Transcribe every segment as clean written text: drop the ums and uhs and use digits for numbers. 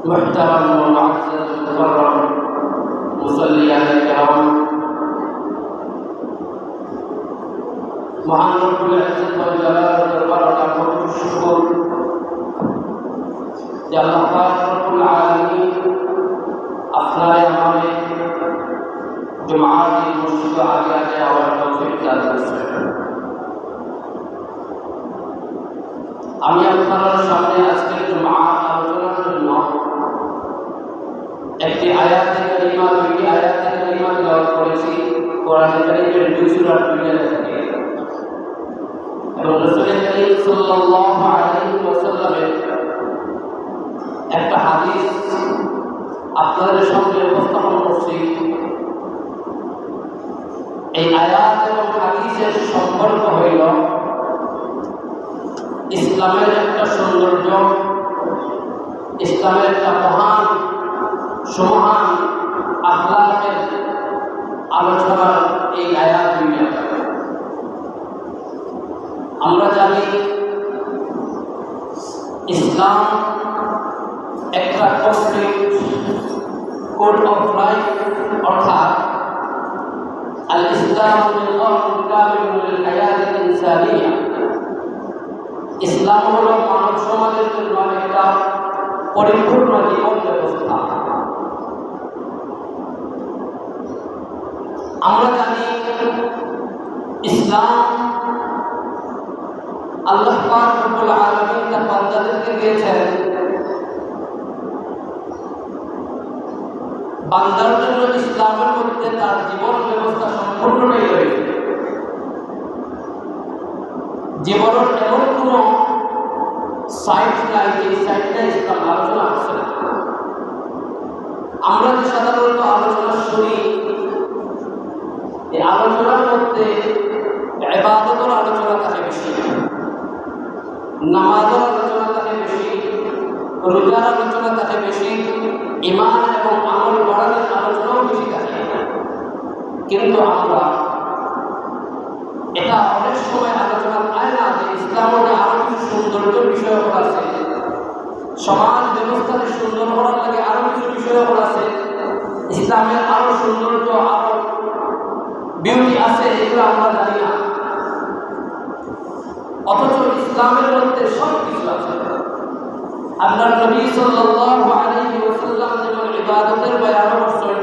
محترم ومعزز مكرم মুসাল্লিয়ান কিরাম, মহান রব্বুল ইজ্জত ওয়াল জালাল দরবারে লাখো শুকর যে আল্লাহ পাক রব্বুল আলামিন আপনারে আমারে জুমাআতের মসজিদে আগে আওয়ার তৌফিক দান করেছেন। আমি আপনাদের সামনে আজকে জুমাআত আলোচনার জন্য একটি আয়াতে কারিমা, দুইটি আয়াতে কারিমা তেলাওয়াত করেছি কোরআন কারীমের 2 সূরার 2 জায়গা থেকে, এবং রাসূল করিম সাল্লাল্লাহু আলাইহি ওয়াসাল্লামের একটা হাদিস আপনাদের সামনে উপস্থাপন করছি। এই আয়াত এবং হাদিসের সম্পর্ক হইল ইসলামের একটা সৌন্দর্য, ইসলামের একটা মহান সুমহান আখলাকের আলোচনার এই আয়াত দুইটা। আমরা জানি ইসলাম একটা কমপ্লিট কোড অফ লাইফ, অর্থাৎ আল ইসলাম নিজামুল কামিল লিল হায়াতিল ইনসানিয়া। ইসলাম হলো মানব সমাজের জন্য একটা পরিপূর্ণ জীবন ব্যবস্থা। আমরা জানি ইসলাম আল্লাহ পাক রব্বুল আলামিন তার বান্দাদেরকে দিয়েছেন বান্দার জন্য। ইসলামের মধ্যে তার জীবন ব্যবস্থা সম্পূর্ণটাই রয়েছে। জীবনের এমন কোন সাইট নাই যে সাইটটা ইসলাম আলোচনা আছে না। আমরা যে সাধারণত আলোচনা শুনি, এই আলোচনার মধ্যে ইবাদতের আলোচনা থাকে বেশি, নামাজের আলোচনা থাকে বেশি, রোজার আলোচনা থাকে বেশি, ঈমান এবং আমল বাড়ানোর আলোচনাও বেশি থাকে। কিন্তু আমরা এটা অনেক সময় আলোচনা হয় না যে ইসলামের আরো কিছু সৌন্দর্য বিষয় আছে, সমাজ ব্যবস্থাকে সুন্দর করার লাগে আরো কিছু বিষয় আছে, ইসলামের আরো সৌন্দর্য আরো বিউটি আছে, এগুলো আমরা জানি না। অথচ ইসলামের মধ্যে সব কিছু আছে। আল্লাহর নবী সাল্লাল্লাহু আলাইহি ওয়াসাল্লাম যেমন ইবাদতের বয়ান করছেন,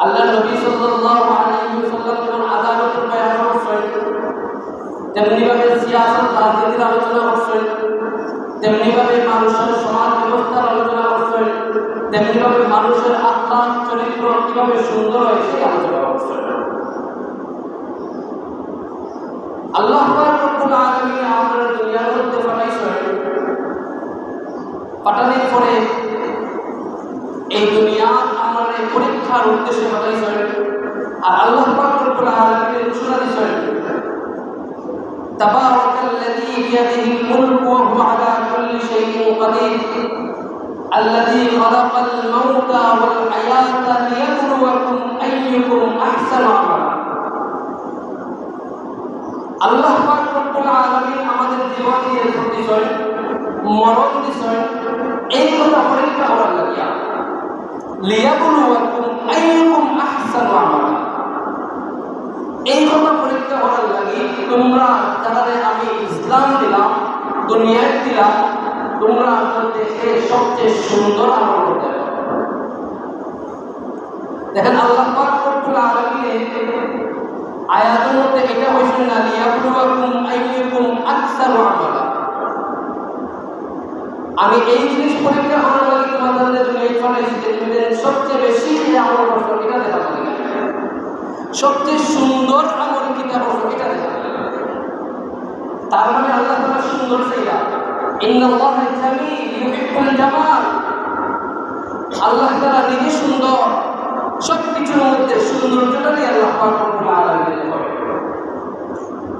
আল্লাহর নবী সাল্লাল্লাহু আলাইহি ওয়াসাল্লাম যেমন আদালতের বয়ান করছেন, তেমনিভাবে সিয়াসত রাজনীতির আলোচনা করছেন, তেমনিভাবে মানুষের সমাজ ব্যবস্থার আলোচনা করছেন, তেমনিভাবে মানুষের আখলাক চরিত্র কিভাবে সুন্দর হয় সেই আলোচনা করছেন। আল্লাহ পাক রব্বুল আলামিন আমাদের দুনিয়ার মধ্যে পাঠাইছেন, পাঠানোর পরে এই দুনিয়া আমাদের পরীক্ষার উদ্দেশ্যে পাঠাইছেন। আর আল্লাহ পাক রব্বুল আলামিন ঘোষণা দিয়েছেন, তাবারাকাল্লাযী বিয়াদিহিল মুলকু ওয়া হুয়া আলা কুল্লি শাইইন কাদির আল্লাযী খালাকাল মাউতা ওয়াল হায়াতা লিয়াবলুয়াকুম আইয়ুকুম আহসানু আমালা। আল্লাহ পাক রব্বুল আলামিন আমাদের জীবন দিয়ে দিয়েছেন, মরণ দিয়েছেন এই কথা পরীক্ষা করার লাগিয়া, লিয়াবলুয়াকুম আইয়ুকুম আহসানু আমালা। এই কথা পরীক্ষা করার লাগি তোমরা যারা আমি ইসলাম দিলাম, দুনিয়ায় দিলাম, তোমরা দেশে সবচেয়ে সুন্দর আমল করতে পারো। দেখেন আল্লাহ পাক রব্বুল আলামিন আয়াতের মধ্যে এটা হইছে না লিয়াবলুয়াকুম আইয়ুকুম আকসারু আমালা। আমি এই জিনিস পরীক্ষা করার লাগি তোমাদের দুনিয়ায় পাঠাইছি যে তুমি সবচেয়ে বেশি যে আমল করছো এটা দেখা লাগে, সবচেয়ে সুন্দর আমল কিতা করছো এটা দেখা লাগে। তার মানে আল্লাহ তাআলা সুন্দর চাইয়া, ইন্নাল্লাহা জামিল ইউহিব্বুল জামাল। আল্লাহ তাআলা নিজে সুন্দর, সবকিছুর মধ্যে সৌন্দর্যটাই আল্লাহ পাক রব্বুল আলামিন করে।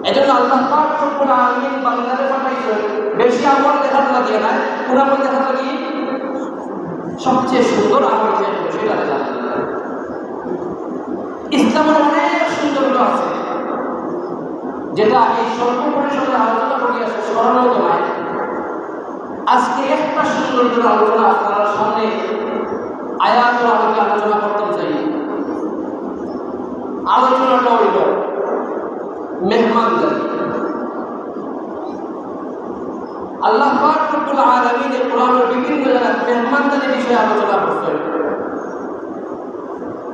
এজন্য আল্লাহ পাক রব্বুল আলামিন বান্দারে পাঠাইছেন বেশি আমল দেখার লাগে না, পুরো আমল দেখার লাগে সবচেয়ে সুন্দর আমল সেটা দেখা লাগে। ইসলামের অনেক সৌন্দর্য আছে যেটা এই স্বল্প পরিসরে আলোচনা করি আসে স্মরণীয় নয়। আজকে একটা সৌন্দর্যের আলোচনা আপনার সামনে আয়াত আলোকে আলোচনা করতে কোরআনের বিভিন্ন জায়গায় মেহমানদারি বিষয়ে আলোচনা করছেন।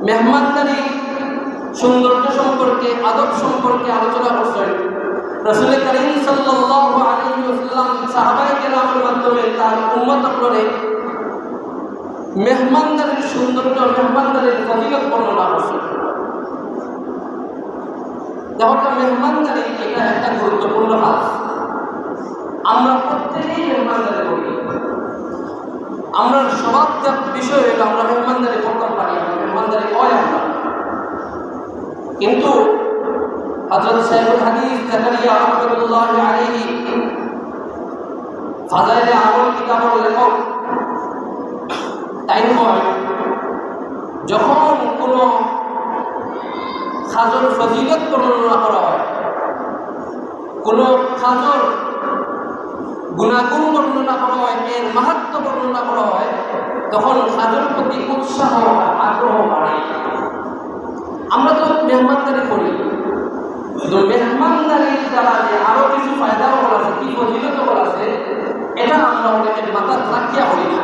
মেহমানদারি সৌন্দর্য সম্পর্কে, আদব সম্পর্কে আলোচনা করছেন। রাসূল করিম সাল্লাল্লাহু আলাইহি ওয়াসাল্লাম সাহাবায়ে কেরামের মাধ্যমে তার উম্মত করে মেহমানদারির সৌন্দর্য, মেহমানদারির ফজিলত বর্ণনা করছেন। দেখো, মেহমানদারি এটা একটা গুরুত্বপূর্ণ কাজ। আমরা প্রত্যেকেই মেহমানদারি করি। আমরা স্বভাবজাত বিষয় হলো আমরা মেহমানদারি করতে পারি, আমরা মেহমানদারি হয় আমরা। কিন্তু হযরত শাইখুল হাদিস জাকারিয়া রাহমাতুল্লাহ আলাইহি ফাযাইলে আমল কিতাবের লেখক তাই নয়, যখন কোনো খাজর ফজিলত বর্ণনা করা হয়, কোনো খাজর গুণাগুণ বর্ণনা করা হয়, এর মাহাত্ম্য বর্ণনা করা হয়, তখন খাজর প্রতি উৎসাহ আগ্রহ বাড়ে। আমরা তো মেহমানদারি করি, কিন্তু মেহমানদারির দ্বারা যে আরো কিছু ফায়দাও বলা আছে, কি ফজিলত বলা আছে, এটা আমরা অনেকের মাথা রাখিয়া করি না।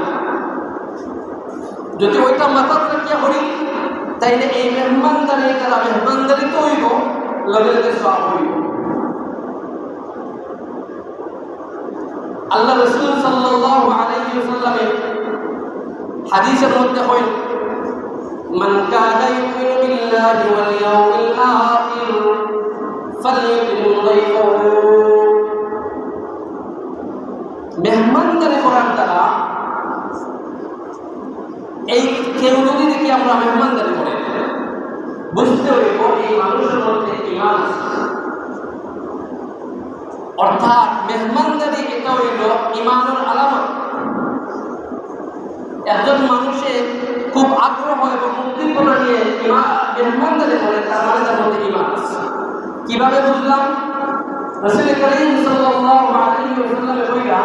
যদি ওইটা মাথা রাখিয়া করি, তাইলে এই মেহমানদারির দ্বারা মেহমানদারি তো হইব, লগে লগে সওয়াব হইব। আল্লাহ রাসূল সাল্লাল্লাহু আলাইহি ওয়াসাল্লামের হাদিসের মধ্যে হয়, মান কানা ইউমিনু বিল্লাহি ওয়াল ইয়াউমিল আখির ফালইউকরিম যায়ফাহু। মেহমানদারি করার দ্বারা এই কেউ যদি দেখি আমরা মেহমানদারি করি, বুঝতে হইব এই মানুষের মধ্যে ঈমান আছে। অর্থাৎ মেহমানদারি এটা হইল ঈমানের আলামত। একজন মানুষের খুব আগ্রহ এবং উদ্দীপনা নিয়ে মেহমানদারি করে, তার মানে তার মধ্যে ঈমান আছে। কিভাবে বুঝলাম? রাসূল করিম সাল্লাল্লাহু আলাইহি ওয়াসাল্লাম কইরা,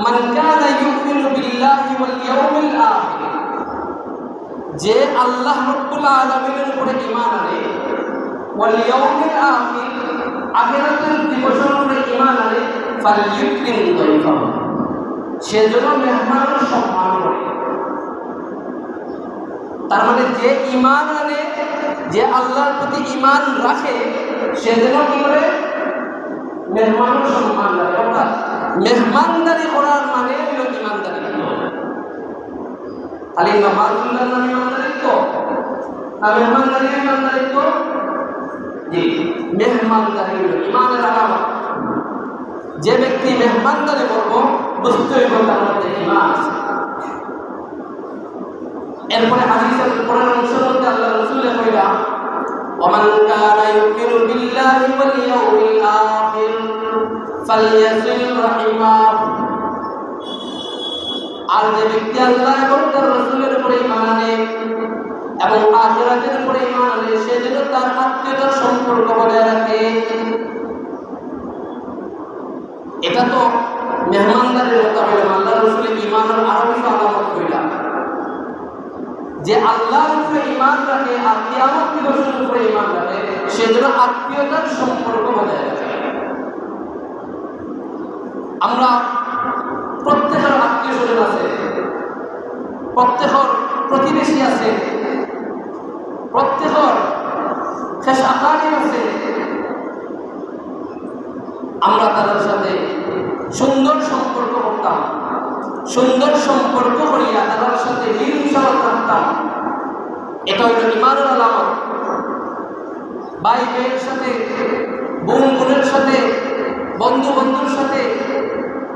মান কানা ইউমিনু বিল্লাহি ওয়াল ইয়াউমিল আখির, যে আল্লাহ রাব্বুল আলামিনের উপরে ঈমান আনে, ওয়াল ইয়াউমিল আখির, আখিরাতের দিবসের উপরে ঈমান আনে, ফালইউকরিম যায়ফাহু, সে যেন মেহমানের সম্মান করে। তার মানে যে ঈমান আনে, যে আল্লাহর প্রতি ঈমান রাখে, সে যেন কি করে? মেহমানের সম্মান রাখে। অর্থাৎ মেহমানদারি করার মানে হলো ঈমানদারি। খালি নামাজুল্লাহ নাম ঈমানদারিত্ব না, মেহমানদারি ঈমানদারিত্ব? জি, মেহমানদারি হলো ঈমানের আলামত। যে ব্যক্তি মেহমানদারি করব, বুঝতে হইব তার মধ্যে ঈমান আছে। এরপরে হাদিসের পরের অংশের মধ্যে আল্লাহ রাসূল কইরা, ওমান কানা ইউমিনু বিল্লাহি ওয়াল ইয়াউমিল আখির ফালইয়াসিল রাহিমাহু। আর যে ব্যক্তি আল্লাহ এবং তার রাসূলের উপরে ঈমান আনে এবং আখিরাতের উপরে ঈমান আনে, সে যেন তার আত্মীয়তার সম্পর্ক বজায় রাখে। এটা তো মেহমানদারির কথা হইল। আল্লাহ রাসূলের ঈমানের আরো কিছু আলামত হইলা, যে আল্লাহর উপরে ঈমান রাখে আর কিয়ামত দিবসের উপরে ঈমান রাখে, সে যেন আত্মীয়তার সম্পর্ক বজায় রাখে। আমরা প্রত্যেকের আত্মীয় স্বজন আছে, প্রত্যেকের প্রতিবেশী আছে, প্রত্যেকের শেষ আকারী আছে। আমরা তাদের সাথে সুন্দর সম্পর্ক করতাম, সুন্দর সম্পর্ক করিয়া তাদের সাথে মিলমিশাল থাকতাম। এটা হইল ঈমানের আলামত। ভাই ভাইয়ের সাথে, বোন বোনের সাথে, বন্ধু বন্ধুর সাথে,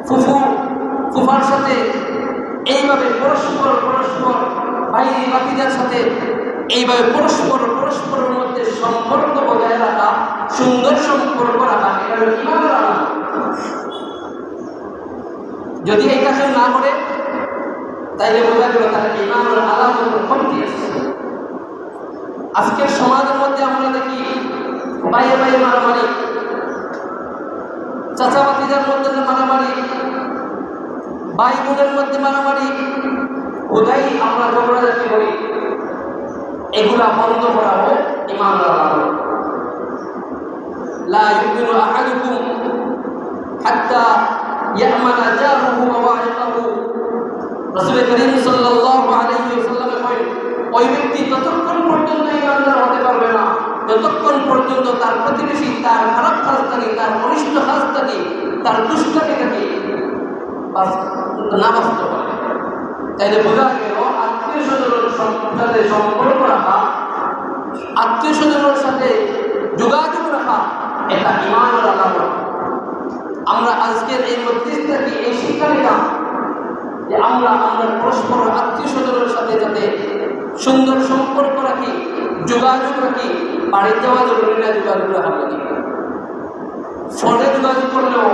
ফুফু ফুফার সাথে এইভাবে পরস্পর ভাই ভাতিজার সাথে এইভাবে পরস্পরের মধ্যে সম্পর্ক বজায় রাখা, সুন্দর সম্পর্ক রাখা, এটা হলো ঈমানের আলামত। যদি এটা কেউ না করে, তাইলে বোঝা গেল তার ঈমানের আলামত কমতি আছে। আজকের সমাজের মধ্যে আমরা দেখি ভাইয়ে ভাইয়ে মারামারি, চাচা ভাতিজার মধ্যে মারামারি, ভাই বোনের মধ্যে মারামারি, ওটাই আমরা ঝগড়াঝাটি করি। এগুলা বন্ধ করা হোক ঈমানের আলামত। লা ইউমিনু আহাদুকুম হাত্তা ইয়ামানা জারুহু ওয়া ওয়াইকাহু রাসূল করিম সাল্লাল্লাহু আলাইহি ওয়াসাল্লাম করেন ওই ব্যক্তি ততক্ষণ পর্যন্ত ইমানদার হতে পারবে না যতক্ষণ পর্যন্ত তার প্রতিবেশী তার খারাপ কাজটাকে তার অনিষ্ট কাজটাকে তার দুষ্টামিটাকে না বাঁচতে পারে। তাইলে বোঝা গেল আত্মীয় স্বজনের সাথে সম্পর্ক রাখা, আত্মীয় স্বজনের সাথে যোগাযোগ রাখা এটা ঈমানের আলামত। আমরা আজকের এই মজলিসটাকে এই শিক্ষা নিলাম যে আমরা পরস্পর আত্মীয় স্বজনের সাথে যাতে সুন্দর সম্পর্ক রাখি, যোগাযোগ রাখি। বাড়ি যাওয়া জরুরি না, যোগাযোগ রাখা লাগে। ফোনে যোগাযোগ করলেও,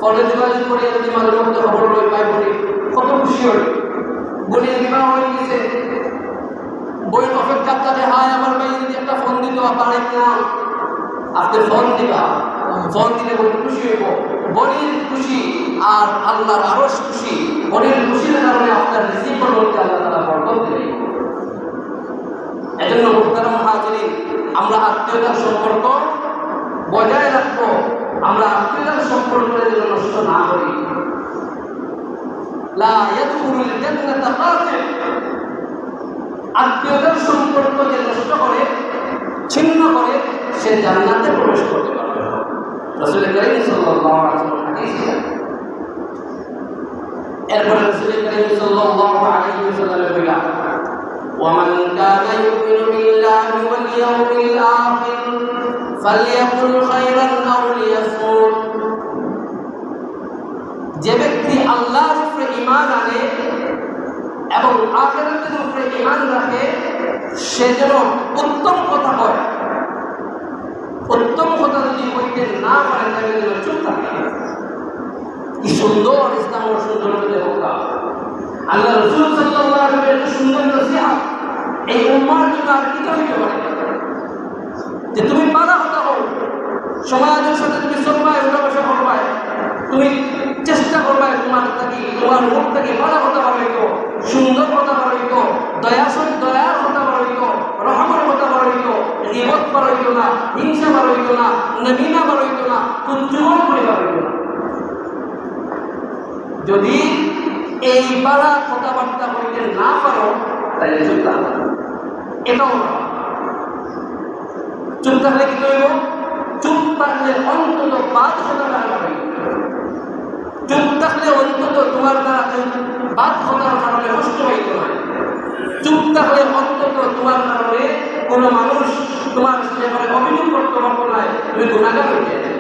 ফোনে যোগাযোগ করে যদি মাঝে মধ্যে খবর লই পাই বলি কত খুশি হই, বলি বিবাহ হয়ে গেছে, বই অপেক্ষা থাকে হায় আমার ভাই যদি একটা ফোন দিত পারে না, আপনি ফোন দিবা, ফোন দিলে বলি খুশি হইব। বলির খুশি আর আল্লাহর আরশ খুশি, বলির খুশির কারণে আপনার রিসিভার বলতে আল্লাহ তাআলা বরকত দেবেন। এজন্য মুহতারাম হাজিরিন, আমরা আত্মীয়তার সম্পর্ক বজায় রাখবো, আমরা আত্মীয়তার সম্পর্ক যেন নষ্ট না করি। লা ইয়াদখুলুল জান্নাতা কাতিল, আত্মীয়তার সম্পর্ক যে নষ্ট করে, ছিন্ন করে, সে জান্নাতে প্রবেশ করতে পারবে না। রাসূল করিম সাল্লাল্লাহু আলাইহি ওয়াসাল্লাম হাদিস। এরপরে রাসূল করিম সাল্লাল্লাহু আলাইহি ওয়াসাল্লাম বলেন ومن كان يؤمن بالله واليوم الآخر فليقل خيرا أو ليصمت। যে ব্যক্তি আল্লাহর উপরে ঈমান আনে এবং আখিরাতের উপরে ঈমান রাখে সে যেন উত্তম কথা বলে। উত্তম কথা যদি বলতে না পারে তাহলে যেন চুপ থাকে। কি সুন্দর ইসলাম ও সুন্দর দেবতা! আল্লাহ রাসূল সাল্লাল্লাহু আলাইহি ওয়াসাল্লাম এত সুন্দর নসিহত এই উম্মার জন্য আর কি হইতে পারে যে তুমি পারা হতে হও, সমাজের সাথে তুমি চলবাই, উঠাবসা করবাই, তুমি চেষ্টা করবাই তোমার মুখ থেকে পারা হতে পারো, সুন্দর কথা পারো, দয়ার কথা পারো, রহমের কথা পারো, গীবত পারো না, হিংসা পারো না, নবীনা পারো না, কুঞ্জুমন করে পারো না। যদি এই পারা কথাবার্তা বলতে না পারো তাহলে চুপ থাকবে। এটাও চুপ থাকলে কি করব? চুপ থাকলে অন্তত 5,000 টাকা পাবে। চুপ থাকলে অন্তত তোমার দ্বারা 5,000 কারণে নষ্ট হইতে হয়। চুপ থাকলে অন্তত তোমার কারণে কোনো মানুষ তোমার ব্যাপারে অভিযোগ করতে পারতো না, তুমি গুনাহগার হয়ে যাবে।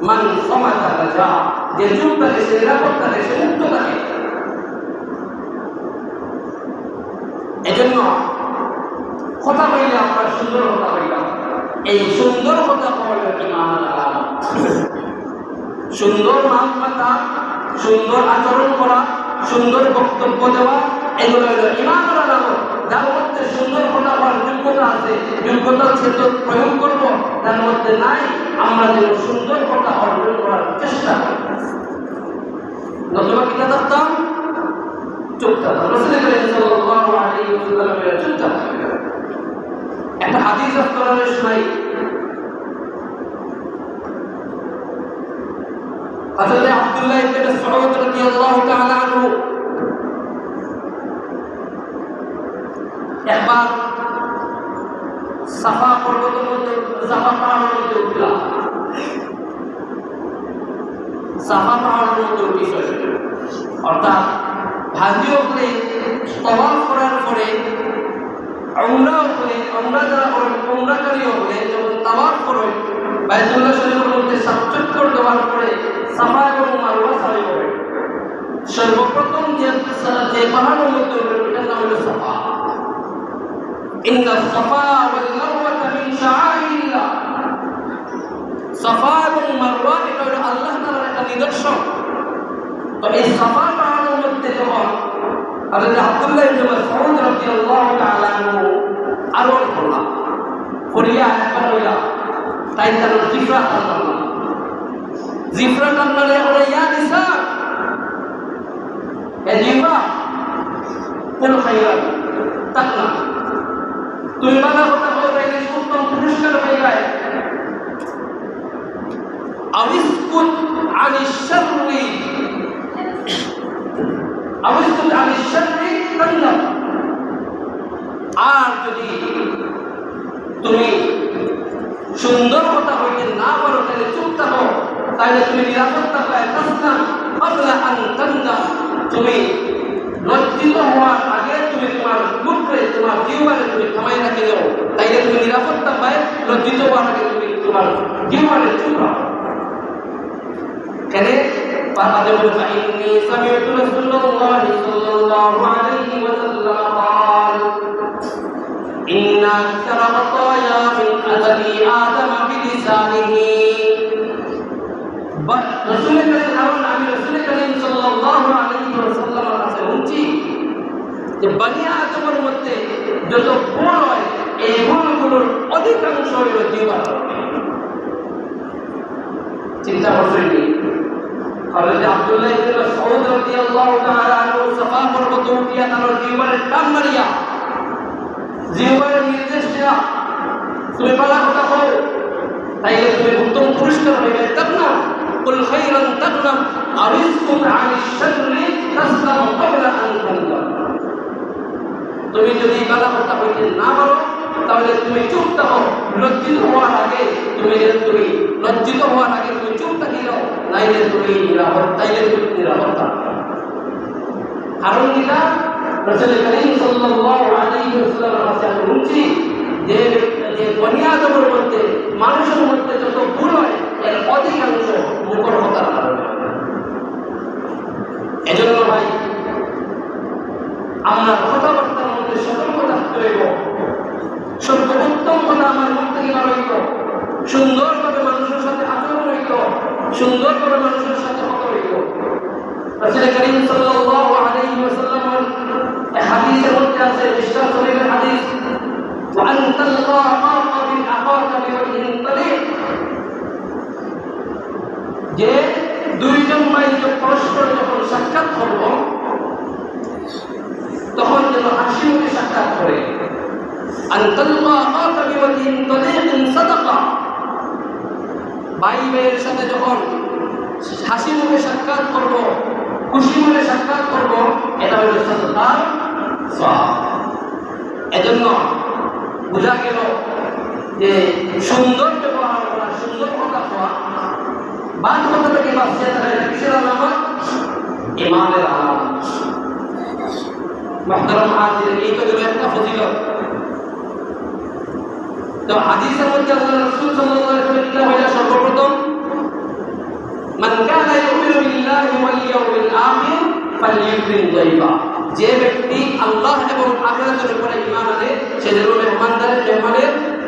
মান সমাজা রাজা, যে চুপ থাকে সে নিরাপদ থাকে, সে মুক্ত থাকে। এজন্য কথা বললে আমরা সুন্দর কথা বললাম, এই সুন্দর কথা বললে ঈমানের আলামত। সুন্দর নাম কথা, সুন্দর আচরণ করা, সুন্দর বক্তব্য দেওয়া, এগুলো হলো ঈমানের আলামত। যার মধ্যে সুন্দর কথা বলার যোগ্যতা আছে, যোগ্যতা সেটা প্রয়োগ করব, তার মধ্যে নাই, আমরা যেন সুন্দর কথা অর্জন করার চেষ্টা করি। নতুবা কিনা থাকতাম চুপ থাকতাম। রাসূল সাল্লাল্লাহু আলাইহি ওয়াসাল্লাম চুপ থাকতেন। একটা হাদিস আপনারা শোনাই, হযরত আব্দুল্লাহ ইবনে মাসউদ রাদিয়াল্লাহু তাআলা আনহু একবার সাফা পর্বতের মধ্যে, সাফা পাহাড়ের মধ্যে উঠলাম। সাফা পাহাড়ের মধ্যে উঠেছে, অর্থাৎ হাজি হলে তওয়াফ করার পরে উমরা যারা করেন, উমরাকারী হলে যখন তাওয়াফ করেন বাইতুল্লাহ শরীফের মধ্যে সাত চক্কর দেওয়ার পরে সাফা এবং মারওয়া সাই করেন। সর্বপ্রথম যে পাহাড়ের মধ্যে উঠবেন ওটার নাম হলো সাফা। ইন্না সাফা ওয়াল মারওয়াতা মিন শাআইরিল্লাহ। সাফা এবং মারওয়া এটা হলো আল্লাহ তাআলার একটা নিদর্শন। তবে এই সাফা পাহাড়ের মধ্যে যখন হযরত আব্দুল্লাহ ইবনে মাসউদ রাদিয়াল্লাহু তাআলা আনহু আরোহণ করলাম, করিয়া একবার হইলা তাই তার জিফরা টানলাম, জিফরা টানলে বলে ইয়া নিসা, এ জিফা কোন খাইরান তাকনা, তুমি ভালো কথা বলো তাইলে উত্তম পুরস্কার হয়ে যায়। আবিসকুত আনিশ শাররি, আবিস্তুত আনিশ শাররি তান্দাম। আর যদি তুমি সুন্দর কথা হইতে না পারো, তাহলে চুপ থাকো, তাহলে তুমি নিরাপত্তা পায় তাসলাম ক্বাবলা আন তান্দাম। তুমি লজ্জিত হওয়ার আগে তুমি তোমার মুখে তোমার জিহ্বারে তুমি থামাই রাখে যাও, তাইলে তুমি নিরাপত্তা পায়। লজ্জিত হওয়ার আগে তুমি তোমার জিহ্বারে চুপ রাখো। কেন? فقد فإني سمعت رسول الله صلى الله عليه وسلم قال إن أكثر خطايا من أبي آدم بلسانه। رسول كريم কারণ আমি রাসূল করিম সাল্লাল্লাহু আলাইহি ওয়াসাল্লামের কাছে শুনছি যে বনি আদমের মধ্যে যত ভুল হয়, এই ভুলগুলোর অধিকাংশ হলো জিহ্বার। চিন্তা করছেন হযরত আব্দুল্লাহ ইবনে মাসউদ রাদিয়াল্লাহু তাআলা আনহু সাফা পর্বত উঠিয়া তার জিহ্বারে টান মারিয়া জিহ্বারে নির্দেশ দেয়া তুমি বলা কথা বলো, তাইলে তুমি উত্তম পুরস্কার হইবে। তাকনা কুল খায়রান তাকনাম আরিসকুন আনিশ শাররি তাসলাম ক্বাবলা আন তান্দাম। তুমি যদি বলা কথা হইতে না পারো, তাহলে তুমি চুপ থাকো। লজ্জিত হওয়ার আগে তুমি লজ্জিত হওয়ার আগে তুমি চুপ থাকি যাও, নাইলে তুমি নিরাপত্তা। কারণ কিনা রাসূল করিম সাল্লাল্লাহু আলাইহি ওয়াসাল্লামের কাছে শুনছি যে বনি আদমের মধ্যে, মানুষের মধ্যে যত ভুল হয়, এর অধিকাংশ মুখের কথার কারণে। এজন্য ভাই আমরা কথাবার্তার মধ্যে সতর্ক থাকতে হইব। সর্বোত্তম কথা আমার মুখ থেকে বার হইত, সুন্দরভাবে মানুষের সাথে আচরণ হইত, সুন্দরভাবে মানুষের সাথে কথা হইত। রাসূল করিম সাল্লাল্লাহু আলাইহি ওয়াসাল্লামের হাদিসের মধ্যে আছে, ইসলাম শরীফের হাদিস, ওয়া আনতাল্লাহ আখা বিল আখাকা বিওয়াজহিন তালিক, যে দুইজন ভাই পরস্পর যখন সাক্ষাৎ করব তখন যেন হাসি মুখে সাক্ষাৎ করে। আনতাল্লাহ আখা বিওয়াজহিন তালিক সাদাকা, ভাই ভাইয়ের সাথে যখন হাসি মুখে সাক্ষাৎ করব, খুশি মনে সাক্ষাৎ করব, এটা হলো সাদাকার সওয়াব। এজন্য বোঝা গেল যে সুন্দর ব্যবহার করা, সুন্দর কথা বলা, বাদ কথা থেকে বাঁচিয়ে থাকা, এটা কিসের আলামত? ঈমানের আলামত। মুহতারাম হাজিরিন, এই তো গেল একটা ফজিলত। তো হাদিসের মধ্যে আল্লাহ রাসূল সাল্লাল্লাহু আলাইহি ওয়াসাল্লাম বলেন, সর্বপ্রথম মান কানা ইউমিনু বিল্লাহি ওয়াল ইয়াউমিল আখির ফালইউকরিম যায়ফা, যে ব্যক্তি আল্লাহ এবং আখিরাতের উপরে ঈমান আনে সে যেন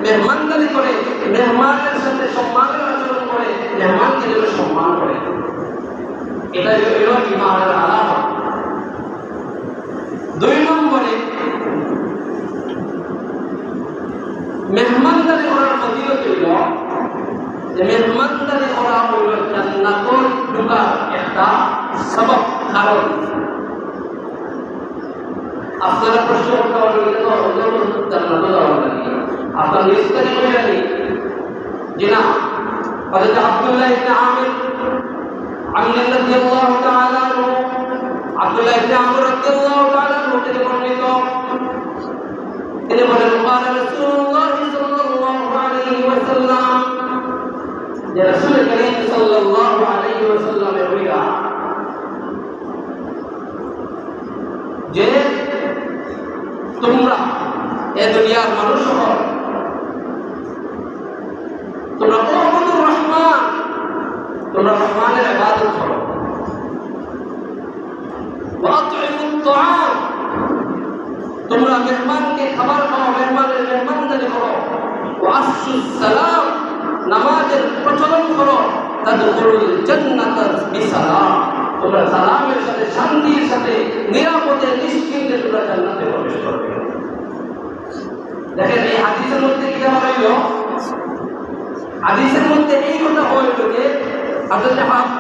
মেহমানদারি করে, মেহমানের সাথে সম্মানের আচরণ করে, মেহমানকে যেন সম্মান করে। এটা হলো ঈমানের আলামত। দুই নম্বরে মেহমানদারি করার ফজিলত হইল যে মেহমানদারি করা হইল জান্নাতের ঢোকার একটা সবব, কারণ। আপনারা প্রশ্ন করতে পারবেন জান্নাতে যাওয়ার লাগে, আপনার নিস্তারি হয়ে যাবে যে না। হযরত আব্দুল্লাহ ইবনে আমির রাদিয়াল্লাহু তাআলা আনহু, আব্দুল্লাহ ইবনে আমর রাদিয়াল্লাহু তাআলা আনহু থেকে বর্ণিত, তিনি বলেন, قال رسول الله صلى الله عليه وسلم, যে রাসূল করিম সাল্লাল্লাহু আলাইহি ওয়াসাল্লামের বইরা যে তোমরা এ দুনিয়ার মানুষ হও, তোমরা মুহাম্মদুর রহমান, তোমরা রহমানের ইবাদত করো। ওয়া আতইমুত তাআম, তোমরা মেহমানকে খাবার খাও, মেহমানের মেহমানদারি করো। ওয়া আফশুস সালাম, নামাজের প্রচলন করো। তাদখুলুল জান্নাতা বিসালাম, তোমরা সালামের সাথে, শান্তির সাথে, নিরাপদে, নিশ্চিন্তে তোমরা জান্নাতে প্রবেশ করবে। দেখেন এই হাদিসের মধ্যে কি বলা হইল? হাদিসের মধ্যে এই কথা হইল যে হযরত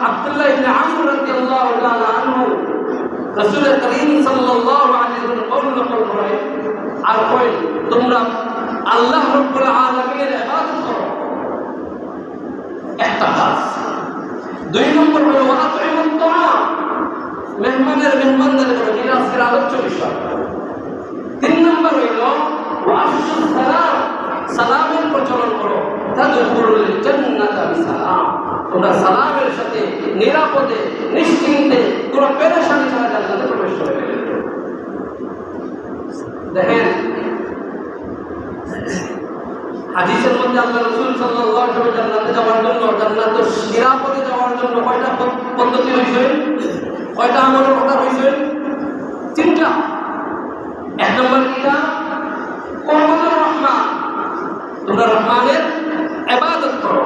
আব্দুল্লাহ ইবনে আমর রাদিয়াল্লাহু তাআলা আনহু রাসূল করিম সাল্লাল্লাহু আলাইহি ওয়াসাল্লাম করেন আর কই তোমরা আল্লাহ রাব্বুল আলামিনের ইবাদত করো, একটা কাজ। দুই নম্বর হলো ওয়াতুইমুত তাআম, মেহমানের মেহমানদারি করো, এটা আজকের আলোচ্য বিষয়। 3 নম্বর হইল ওয়াফশুস সালাম, সালামের প্রচলন করো। তাদখুলুল জান্নাতা বিসালাম, তোমরা সালামের সাথে নিরাপদে নিশ্চিন্তে কোনো পেরেশানি ছাড়া জান্নাতে প্রবেশ করবে। দেখেন হাদিসের মধ্যে আল্লাহ রাসূল সাল্লাল্লাহু আলাইহি ওয়াসাল্লাম জান্নাতে যাওয়ার জন্য, জান্নাতে নিরাপদে যাওয়ার জন্য কয়টা পদ্ধতি হয়েছে, কয়টা আমলের কথা হয়েছে? 3টা। 1 নম্বর কিটা কুরবানুর রহমান, তোমরা রহমানের ইবাদত করো।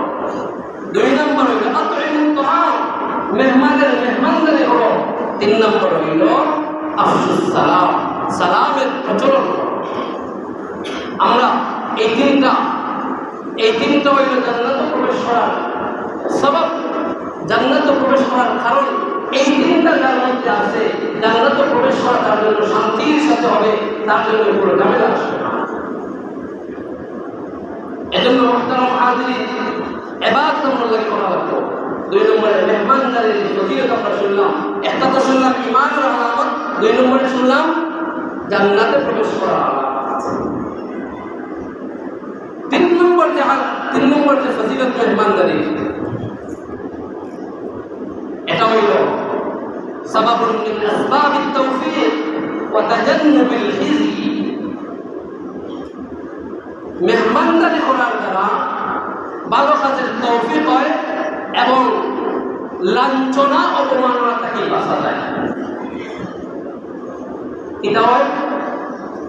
2 নম্বর হইল আতইমুত তাআম, মেহমানের মেহমানদারি করো। 3 নম্বর হইল আফশুস সালাম, সালামের প্রচলন করো। আমরা এই তিনটা হইল জান্নাতে প্রবেশ করার সবব। জান্নাতে প্রবেশ করার কারণ এই 3টা যার মধ্যে আছে, জান্নাতে প্রবেশ করা তার জন্য শান্তির সাথে হবে, তার জন্য কোনো ঝামেলা আসবে না। এজন্য মুহতারাম হাজিরিন, ইবাদত আমরা করা লাগবে। 2 নম্বরে মেহমানদারির ফজিলত আমরা শুনলাম। একটা তো শুনলাম ঈমানের আলামত, 2 নম্বরে শুনলাম জান্নাতে প্রবেশ করার আলামত। 3 নম্বর যে ফজিলত মেহমানদারি, এটা হইল সাবাবুন মিন আসবাবিত তাওফীক ওয়া তাজান্নুবিল খিজি। মেহমানদারি করার দ্বারা ভালো কাজের তৌফিক হয় এবং লাঞ্ছনা অপমাননা থেকে বাঁচা যায়। এটা হয়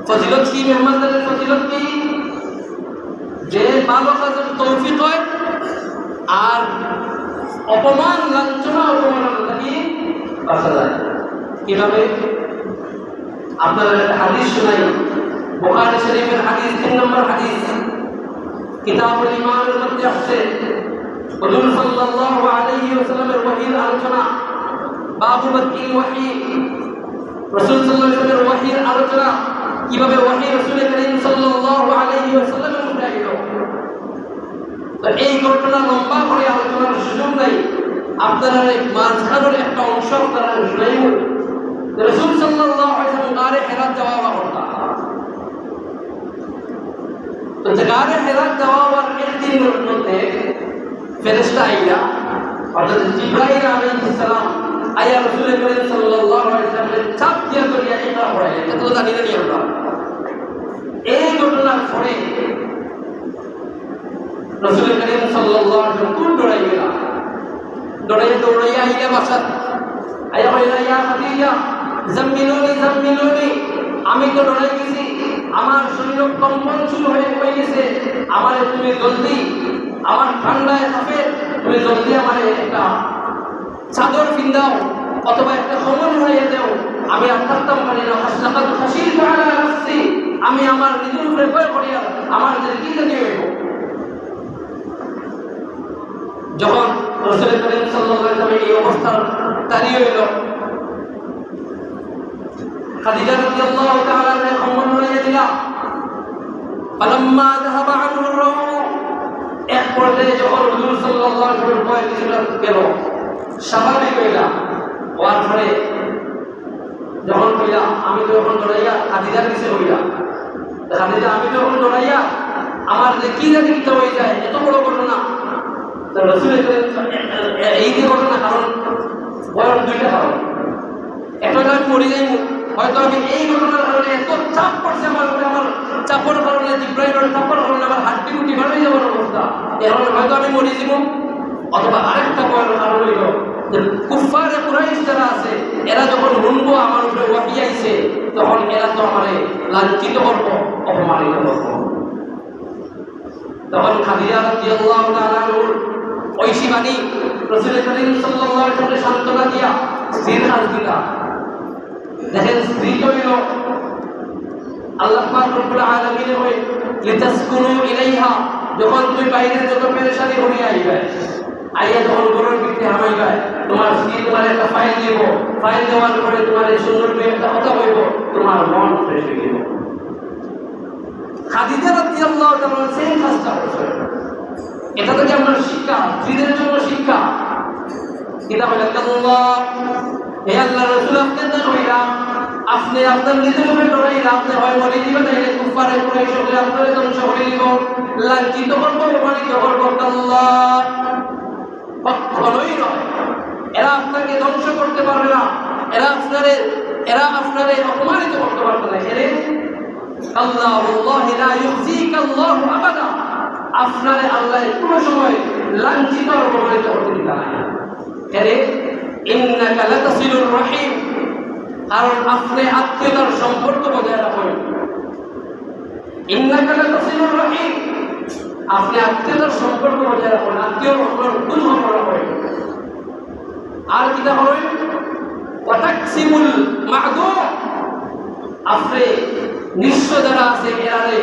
ফজিলত কি? মেহমানদারির ফজিলত কি? যে ভালো কাজের তৌফিক হয় আর অপমান, লাঞ্ছনা, অপমাননা থেকে বাঁচা যায়। কিভাবে? আপনারা একটা হাদিস শোনাই, বুখারী শরীফের হাদিস, 3 নম্বর হাদিস, কিতাবুল ঈমানের মধ্যে আছে। হুজুর সাল্লাল্লাহু আলাইহি ওয়াসাল্লামের ওহীর আলোচনা, বাবু বাদঈল ওহী, রাসূল সাল্লাল্লাহু আলাইহি ওয়াসাল্লামের ওহীর আলোচনা, কিভাবে ওহী রাসূল করিম সাল্লাল্লাহু আলাইহি ওয়াসাল্লামের উপরে এলো। তো এই ঘটনা লম্বা করে আলোচনার সুযোগ নাই, আপনারা এই মাঝখানের একটা অংশ আপনারা শুনাই। রাসূল সাল্লাল্লাহু আলাইহি ওয়াসাল্লাম গারে হেরাত যাওয়া কথা। তো গারে হেরাত যাওয়ার একদিনের মধ্যে ফেরেশতা আইয়া, অর্থাৎ জিবরাইল আলাইহিস সালাম আয়া রাসূল করিম সাল্লাল্লাহু আলাইহি ওয়াসাল্লামের চাপ দিয়ে করিয়া ইকরা পড়াইলেন। এত জানি না আমরা। এই ঘটনার পরে রাসূল করিম সাল্লাল্লাহু আলাইহি ওয়াসাল্লাম কোন দৌড়াই গেলেন, দৌড়াইয়া আইয়া বাসাত আয়া কইলা, ইয়া খাদিজা জাম্মিলুনি, আমি তো ডরাই গেছি, আমার শরীর কম্পন শুরু হয়ে গেছে, আমারে তুমি জলদি, আমার ঠান্ডায় কাঁপে, তুমি জলদি আমারে একটা চাদর পিন্দাও অথবা একটা কম্বল উড়াইয়া দাও, আমি আর থাকতাম পারি না। আমি আমার নিজের উপরে ভয় করিয়া আমার যে কি জানি হইব। যখন রাসূল করিম সাল্লাল্লাহু আলাইহি ওয়াসাল্লাম এই অবস্থার দাঁড়িয়ে হইল, খাদিজা রাদিয়াল্লাহু তাআলা আনহা কম্বল উড়াইয়া দিলা। ফালাম্মা যাহাবা আনহু আর-রাউ, এক পর্যায়ে যখন হুজুর সাল্লাল্লাহু আলাইহি ওয়াসাল্লাম ভয় কিছুটা গেল, স্বাভাবিক হইলা, হওয়ার পরে যখন কইলা আমি তো এখন দৌড়াইয়া খাদিজার কাছে হইলা, খাদিজা আমি তো এখন দৌড়াইয়া আমার যে কি জানি কিতা হয়ে যায়, এত বড় ঘটনা। রাসূল এই যে ঘটনা, কারণ বড় 2টা কারণ। একটা আমি মরে যাই, হয়তো আমি এই ঘটনার কারণে এত চাপ পড়ছে আমার উপরে, আমার চাপের কারণে, জিবরাইলের চাপের কারণে আমার হাড্ডি গুটি ভালো হয়ে যাওয়ার অবস্থা, এখন হয়তো আমি মরে যাব। অথবা আরেকটা কারণ হইল যে কুফফারে কুরাইশ যারা আছে, এরা যখন শুনবো আমার উপরে ওয়াহী আইছে, তখন এরা তো আমারে লাঞ্ছিত করবো, অপমানিত করবো। তখন খাদিজা রাদিয়াল্লাহু তাআলা আনহার ঐশী বাণী রাসূল করিম সাল্লাল্লাহু আলাইহি ওয়াসাল্লাম সান্ত্বনা দিয়া স্থির কাজ দিলা। দেখেন, স্ত্রী হইল আল্লাহ পাক রব্বুল আলামিনের হয়ে লিতাসকুনু ইলাইহা, যখন তুমি বাইরে যত পেরেশানি হইয়া আইবে, আইয়া যখন ঘরের ভিতরে হামাইবে, তোমার স্ত্রী তোমার একটা ফাইল দিব, ফাইল দেওয়ার পরে তোমার এই সুন্দর একটা কথা হইব, তোমার মন ফ্রেশ হয়ে যাবে। খাদিজা রাদিয়াল্লাহু তাআলা সেই কাজটা করছে। এটা থেকে আমরা শিক্ষা, স্ত্রীদের জন্য শিক্ষা। এটা হলো আল্লাহ হে আল্লাহ রাসূল আপনি তো কইরা আপনি আপনার নিজের উপরে ডরাইরা আপনি হয় বলে দিবেন এই কুফারে কুরাইশ সকলে আপনারে ধ্বংস করে দিব লাঞ্ছিত করব অপমানিত করব আল্লাহ কখনোই নয় এরা আপনাকে ধ্বংস করতে পারবে না এরা আপনারে অপমানিত করতে পারবে না এরে আল্লাহ আল্লাহ লা ইউযিকা আল্লাহ আবাদা আপনারে আল্লাহ কোনো সময় লাঞ্ছিত অপমানিত করতে দিবে না এরে ইন্নাকা লাতাসিলুর রহিম কারণ আপনি আত্মীয়তার সম্পর্ক বজায় রাখেন ইন্নাকা লাতাসিলুর রহিম আপনি আত্মীয়তার সম্পর্ক বজায় রাখেন আত্মীয় আপনার কোন সম্পর্ক হয় আর কি তা হয় ওয়াতাকসিমুল মা'দুম আপনি নিঃস্ব যারা আছে এরারে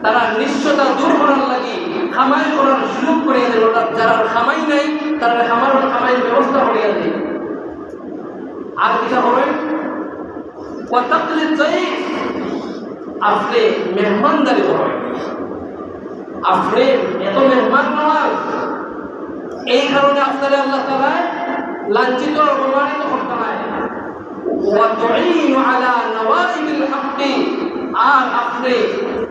তারা নিঃস্বতা দূর করার লাগি খামাই করার সুযোগ করে দেন যারা খামাই নাই তারা খামাইয়ের ব্যবস্থা করে দেন আর কি তা হয় ওয়াতাকলিদ যায়ীফ আপনি মেহমানদারি করেন আপনি এত মেহমান নওয়াজ এই কারণে আপনারা আল্লাহ তাআলা লাঞ্ছিত আর অপমানিত করতে নাই ওয়া তুঈনু আলা নওয়াইবিল হক আর আপনি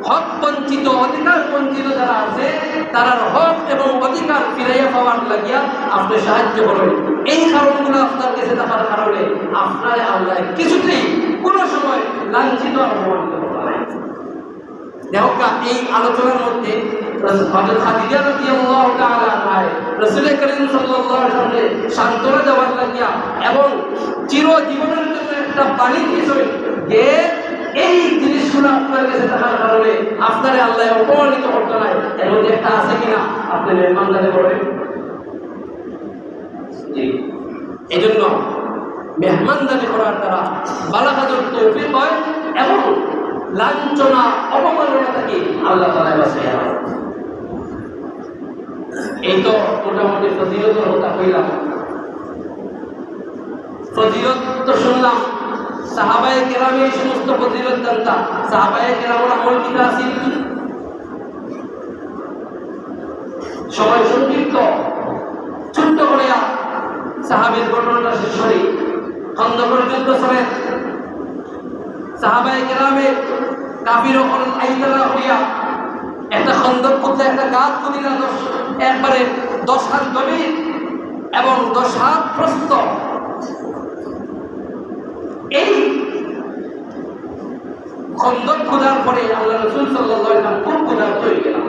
হক বঞ্চিত অধিকার বঞ্চিত যারা আছে তার হক এবং অধিকার ফিরাইয়া পাওয়ার লাগিয়া আপনি সাহায্য করেন এই কারণগুলো আপনার কাছে থাকার কারণে আপনার আল্লাহ কিছুতেই কোনো সময় লাঞ্ছিত আর অপমানিত করতে নাই দেখো এই আলোচনার মধ্যে হযরত খাদিজা রাদিয়াল্লাহু তাআলা আনহা রাসূল করিম সাল্লাল্লাহু আলাইহি ওয়াসাল্লামকে সান্ত্বনা দেওয়ার লাগিয়া এবং চিরজীবনের জন্য একটা বাণী বিষয় যে এই জিনিসগুলো আপনার কাছে থাকার কারণে আপনারে আল্লাহ অপমানিত করতে নাই এর মধ্যে একটা আছে কিনা আপনি মেহমানদারি করেন জি এজন্য মেহমানদারি করার দ্বারা বালাগাতুত তৌফিক হয় এবং লাঞ্ছনা অপমাননা থেকে আল্লাহ তাআলা বাঁচিয়ে রাখেন এই তো মোটামুটি ফজিলতের কথা কইলাম ফজিলত তো শুনলাম সাহাবায়ে কেরামে এই সমস্ত ফজিলত জানতা সাহাবায়ে কেরামের আমল কি আছিল সবাই সংক্ষিপ্ত ছোট্ট করে সাহাবীর ঘটনাটা শেষ করি খন্দকের যুদ্ধ সময় সাহাবায়ে কেরামে কাফির ওপর আইতালা হইয়া একটা খন্দক করতে একটা গাছ খুদিলা একবারে 10 হাত গভীর এবং 10 হাত প্রস্থ এই খন্দক খোদার পরে আল্লাহ রাসূল সাল্লাল্লাহু আলাইহি ওয়াসাল্লাম খুব ক্ষুধার্ত হয়ে গেলেন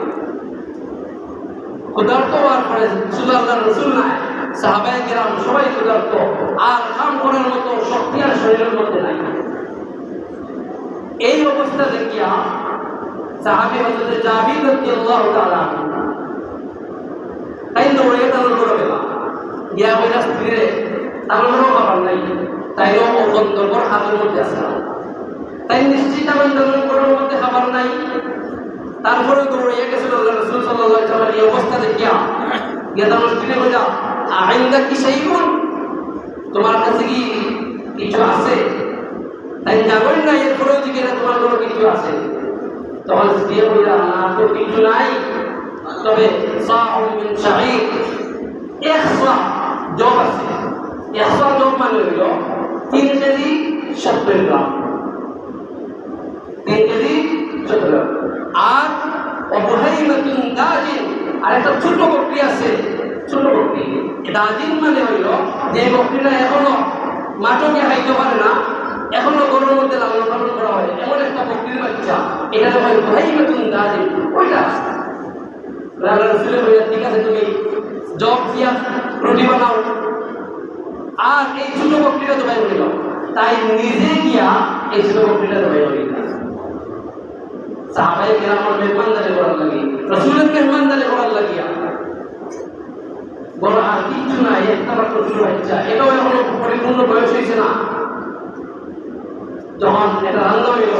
ক্ষুধার্ত হওয়ার পরে শুধু আল্লাহ রাসূল না সাহাবায়ে কেরাম সবাই ক্ষুধার্ত আর কাম করার মতো শক্তি আর শরীরের মধ্যে নাই এই অবস্থা দেখিয়া সাহাবী হযরত জাবির রাদিয়াল্লাহু তাআলা তাই দৌড়ে তার করে গেল গিয়া ওইটা স্ত্রীরে তার খাবার নাই তাই ও খন্দকের হাতের মধ্যে আছে তাই নিশ্চিত আমার মধ্যে খাবার নাই তারপরে দৌড়ে গেছিল আল্লাহ রাসূল সাল্লাল্লাহু আলাইহি ওয়াসাল্লাম এই অবস্থা দেখিয়া গিয়া তার স্ত্রীরে কইলা আইন্দা কি শাইউন তোমার কাছে কি কিছু আছে তাই জানেন না এরপরেও জিজ্ঞাসা তোমার কোনো কিছু আছে তখন স্ত্রী কইলা না তো কিছু নাই তবে সাউ মিন শাঈর ইখসা জব আছে ইখসা জব মানে হলো 3 কেজি 70 গ্রাম 3 কেজি 70 গ্রাম আর অবহাইমাতুন দাজিন আর একটা ছোট বকরি আছে ছোট বকরি দাজিন মানে হলো যে বকরিটা এখনো মাঠকে খাইতে পারে না এখনো গরুর মধ্যে লালন পালন করা হয় এমন একটা বকরির বাচ্চা এটা হয় অবহাইমাতুন দাজিন ওইটা আল্লাহ রাসূলের বলেন ঠিক আছে তুমি জব দিয়া রুটি বানাও আর এই ছোট বকরিটা জবাই করে দাও তাই নিজে গিয়া এই ছোট বকরিটা জবাই করে দিল সাহাবায়ে কেরামের মেহমানদারি করার লাগি রাসূলের মেহমানদারি করার লাগিয়া বড় আর কিছু নাই একটা মাত্র ছোট বাচ্চা এটাও এখনো পরিপূর্ণ বয়স হয়েছে না যখন এটা রান্না হইল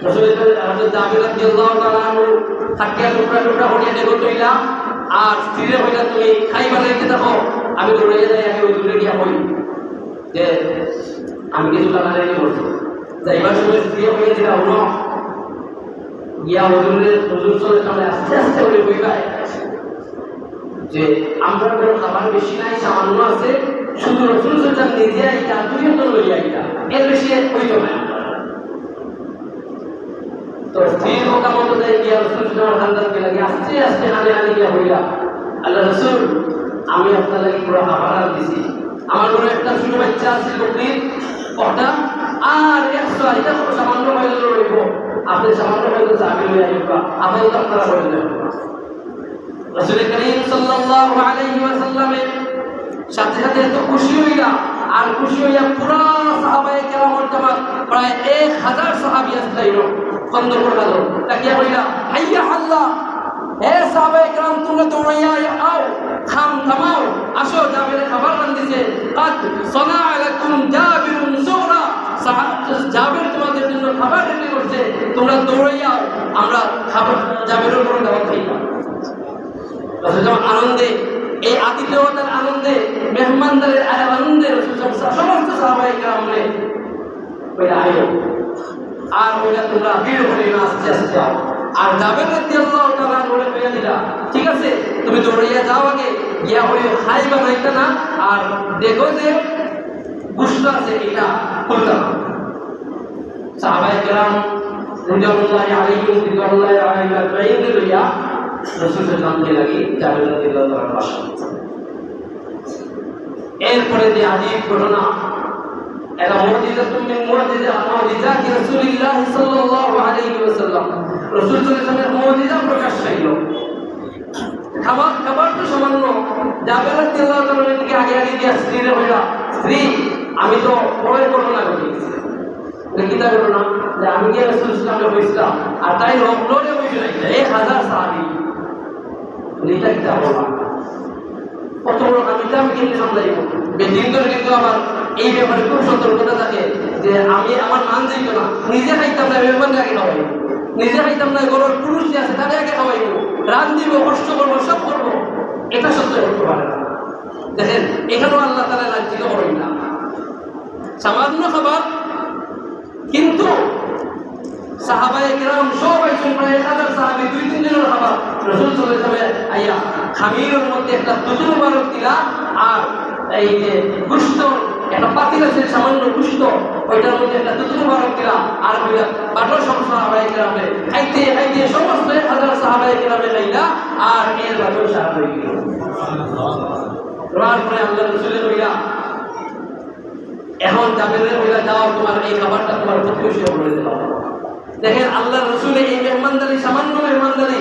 রাসূলের হযরত জাবির রাদিয়াল্লাহু তাআলা আনহু খাটিয়া টুকরা টুকরা হইয়া দেব তৈলা আর স্থিরে হইলা তুমি খাইবা লাইতে দেখো আমি দৌড়ে যাই আমি ওই দূরে গিয়া হই যে আমি কিছু টাকা রেডি করছি যাইবার সময় স্থিরে হইয়া দিলা হলো গিয়া হুজুরের সামনে আস্তে আস্তে করে বইবাই যে আমরা কোনো খাবার বেশি নাই, সামান্য আছে, শুধু রসুল সাল্লাল্লাহু আলাইহি নিজে আইতা দুইজন লইয়া আইতা, এর বেশি হইতো না। তো স্ত্রীর মতামত দেয় গিয়া রসুল সাল্লাল্লাহু আলাইহি খানদানকে লাগে আস্তে আস্তে হালে হালে গিয়া হইলা, আল্লাহ রসুল আমি আপনার লাগে পুরো খাবার দিছি, আমার ঘরে একটা ছোট বাচ্চা আছে বকরির ওটা, আর 100 এটা সামান্য হইলে লইব, আপনি সামান্য হইলে যাবে লইয়া আইবা, আপাতত আপনারা বলে দেন। রাসূল করিম সাল্লাল্লাহু আলাইহি ওয়াসাল্লামের সাথে সাথে এত খুশি হইলা, আর খুশি হইয়া পুরা সাহাবায়ে কেরামের জামাত প্রায় 1000 সাহাবী আসছিল কন্দর বাজার, তাকিয়া হইলা হাইয়া আল্লাহ, হে সাহাবায়ে কেরাম তোমরা দৌড়াইয়া আও, খাম থামাও, আসো জাবের খাবার রান্দিছে, কাদ সানা আলাকুম জাবিরুন সুরা, জাবের তোমাদের জন্য খাবার রেডি করছে, তোমরা দৌড়াইয়া আমরা খাবার জাবেরের উপর দাওয়াত খাইবা। আনন্দে, এই আতিথেয়তার আনন্দে, মেহমানদারের আনন্দে সমস্ত সাহাবায়ে কেরামরে কইরা আইও, আর কইরা তোমরা ভিড় করে না আস্তে আস্তে আও। আর জাবের রাদিয়াল্লাহু তাআলা বলে কইয়া দিলা, ঠিক আছে তুমি দৌড়াইয়া যাও, আগে গিয়া হয়ে খাইবা নাইতা না, আর দেখো যে গুস্ত আছে এটা খুলতাম। সাহাবায়ে কেরাম রিদওয়ানুল্লাহি আলাইহিম রিদওয়ানুল্লাহি আলাইহিম আজমাইন লইয়া রাসূল সাল্লাল্লাহু আলাইহি লাগি জাবের রাদিয়াল্লাহু তাআলার পাশে। এরপরে যে আজীব ঘটনা, এটা মুজিজাতুম মিন মুজিজাতি রাসূলিল্লাহ সাল্লাল্লাহু আলাইহি ওয়াসাল্লাম, রাসূল সাল্লাল্লাহু আলাইহি ওয়াসাল্লামের মুজিজা প্রকাশ পাইল। খাবার তো সামান্য, জাবের রাদিয়াল্লাহু তাআলার দিকে আগে আগে গিয়া স্ত্রীরে বললা, স্ত্রী আমি তো বড় ঘটনা ঘটিয়েছি, কিতা ঘটনা যে আমি গিয়ে রাসূল সাল্লাল্লাহু আলাইহি ওয়াসাল্লামকে বলছিলাম, আর তাই রক্তরে বসে নাই 1000 সাহাবী, এটা কিতা বলা কত বড় কামিটা আমি কিন্তু সামলাইব। বেদিন ধরে কিন্তু আমার এই ব্যাপারে খুব সতর্কতা থাকে যে আমি আমার মান যাইতো না, নিজে খাইতাম না, মেহমানকে আগে খাওয়াইব, নিজে খাইতাম না, ঘরের পুরুষ যে আছে তাদের আগে খাওয়াইব, রান দিব, কষ্ট করবো, সব করবো, এটা সত্য করতে পারে না। দেখেন এখানেও আল্লাহ তাআলা লাঞ্ছিত করেন না, সামান্য খাবার, কিন্তু সাহাবায়ে কেরাম সবাই প্রায় 1000 সাহাবী 2-3 দিনের খাবার রাসূল সাল্লাল্লাহু আলাইহি ওয়াসাল্লাম আইয়া খামিরের মধ্যে একটা দুধ মুবারক দিলা, আর এই যে গোশত একটা পাতিল আছে সামান্য গোশত, ওইটার মধ্যে একটা দুধ মুবারক দিলা, আর ওইটা বাটার সব সাহাবায়ে কেরামে খাইতে খাইতে সমস্ত 1000 সাহাবায়ে কেরামে খাইলা, আর এর বাটার সাহাবা হয়ে গেল। তারপরে আল্লাহ রাসূল কইলা, এখন জাবেরের কইলা যাও তোমার এই খাবারটা তোমার প্রতিবেশীকে বলে দাও। দেখেন আল্লাহ রাসূলের এই মেহমানদারি, সামান্য মেহমানদারি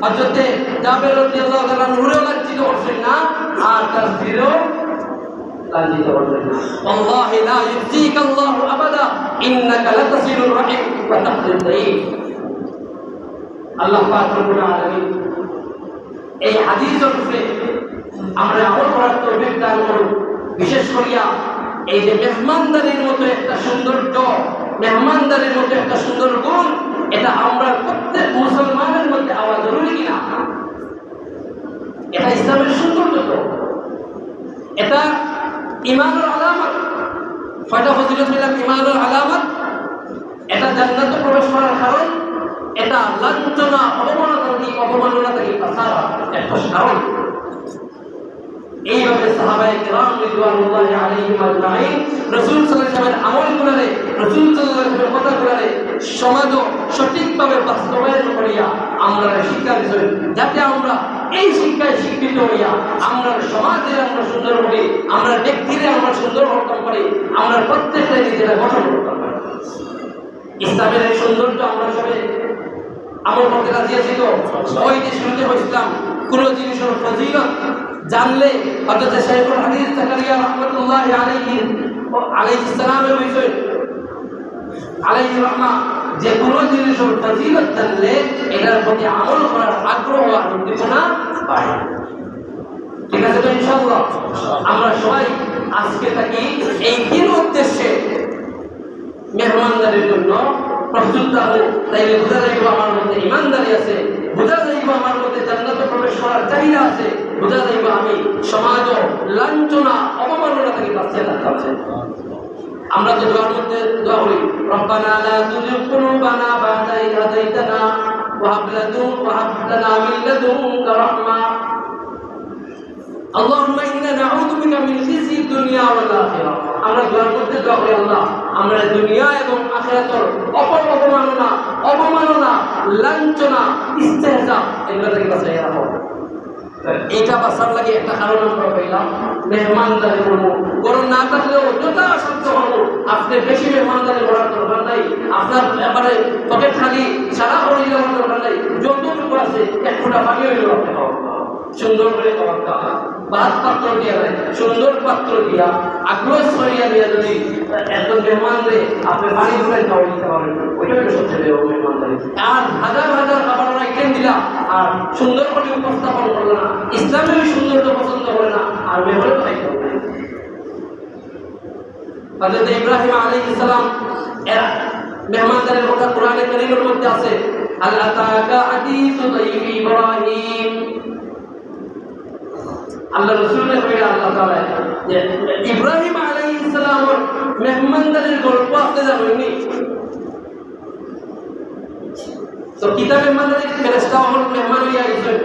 হযরত জাবের রাদিয়াল্লাহু তাআলা নূরেও লাঞ্ছিত করছেন না, আর তার স্ত্রীও লাঞ্ছিত করছেন না। আল্লাহি লা ইউযিকা আল্লাহু আবাদা ইন্নাকা লাতাসিলুর রাহিম ওয়া তাহদির দাঈফ। আল্লাহ পাক রব্বুল আলামিন এই হাদিসের উপরে আমরা আমল করার তৌফিক দান করুন। বিশেষ করিয়া এই যে মেহমানদারির মতো একটা সৌন্দর্য, মেহমানদারির মতো একটা সুন্দর গুণ, এটা আমরা প্রত্যেক মুসলমানের মধ্যে হওয়া জরুরি কিনা? এটা ইসলামের সৌন্দর্য, তো এটা ঈমানের আলামত। কয়টা ফজিলত হইলাম ঈমানের আলামত, এটা জান্নাতে প্রবেশ করার কারণ, এটা লাঞ্ছনা অবমাননা থেকে বাঁচার একটা কারণ। এইভাবে সাহাবায়ে কেরাম রিদওয়ানুল্লাহি আলাইহিম আজমাইন রাসূল সাল্লাল্লাহু আলাইহি ওয়াসাল্লামের আমলগুলোরে, রাসূল সাল্লাল্লাহু আলাইহি ওয়াসাল্লামের কথাগুলোরে সমাজ সঠিকভাবে বাস্তবায়ন করিয়া আমরা শিক্ষা দিই, যাতে আমরা এই শিক্ষায় শিক্ষিত হইয়া আমরা সমাজে আমরা সুন্দর করি, আমরা ব্যক্তিরে আমরা সুন্দর গঠন করি, আমরা প্রত্যেকটা নিজেরা গঠন করতে পারি। ইসলামের এই সৌন্দর্য আমরা সবাই আমল করতে রাজি আছি তো? ওই যে শুনতে হইছিলাম কোন জিনিসের ফজিলত জানলে, হযরত শাইখুল হাদিস জাকারিয়া রাহমাতুল্লাহি আলাইহিস সালামের বিষয় আলাইহি রাহমা, যে কোন জিনিসের ফজিলত জানলে এটার প্রতি আমল করার আগ্রহ আর উদ্দীপনা বাড়ে। ঠিক আছে তো ইনশাআল্লাহ? আমরা সবাই আজকে থাকি এই তিন উদ্দেশ্যে মেহমানদারির জন্য প্রস্তুত থাকবো। তাইলে বোঝা যাইব আমার মধ্যে ইমানদারি আছে, বোঝা যাইব আমার মধ্যে জান্নাতে প্রবেশ করার চাহিদা আছে, বোঝা যাইব আমি সমাজ লাঞ্ছনা অবমাননা থেকে বাঁচিয়ে থাকতে হবে। আমরা তো দোয়ার মধ্যে দোয়া করি, রব্বানা লা তুযিগ কুলুবানা বা'দা ইয হাদাইতানা ওয়া হাব লানা মিন লাদুনকা রাহমা। আল্লাহুম্মা ইন্না নাউযু বিকা মিন খিজি দুনিয়া ওয়াল আখিরাহ। আমরা দোয়ার মধ্যে দোয়া করি, আল্লাহ আমরা দুনিয়া এবং আখিরাতের অবমাননা, লাঞ্ছনা, ইস্তেহজা এগুলো থেকে বাঁচাই রাখো। এটা বাঁচার লাগে একটা কারণ আমরা পাইলাম, মেহমানদারি করবো। গরম না থাকলেও যথাসাধ্য হবো আপনি বেশি মেহমানদারি করার দরকার নাই, আপনার এবারে পকেট খালি সারা করে যাওয়ার দরকার নাই। যতটুকু আছে এক ফোঁটা পানি হইলেও আপনি খাওয়া সুন্দর করে খাওয়াটা ভাত পাত্র দিয়া দেয়, সুন্দর পাত্র দিয়া আগ্রহ সরিয়া দিয়া যদি একজন মেহমানদের আপনি পানি ধরে খাওয়া দিতে পারেন, ওইটা হলো সবচেয়ে বড় মেহমানদারি। আর হাজার হাজার খাবারের আইটেম দিলা আর সুন্দর করে উপস্থাপন করলো না, ইসলামে ওই সৌন্দর্য পছন্দ করে না, আর মেহমানও তো খাইতে হবে। হযরত ইব্রাহিম আলাইহিস সালাম এরা মেহমানদারির কথা কোরআনে কারীমের মধ্যে আছে, হাল আতাকা হাদিসু দাইফি ইব্রাহিম। আল্লাহ রাসূলের কইরা আল্লাহ তাআলা যে ইব্রাহিম আলাইহিস সালামের মেহমানদারির গল্প আপনি জানেননি? তো কিতাবে মেহমানদারি ফেরেশতা হল মেহমান হইয়া আইছেন।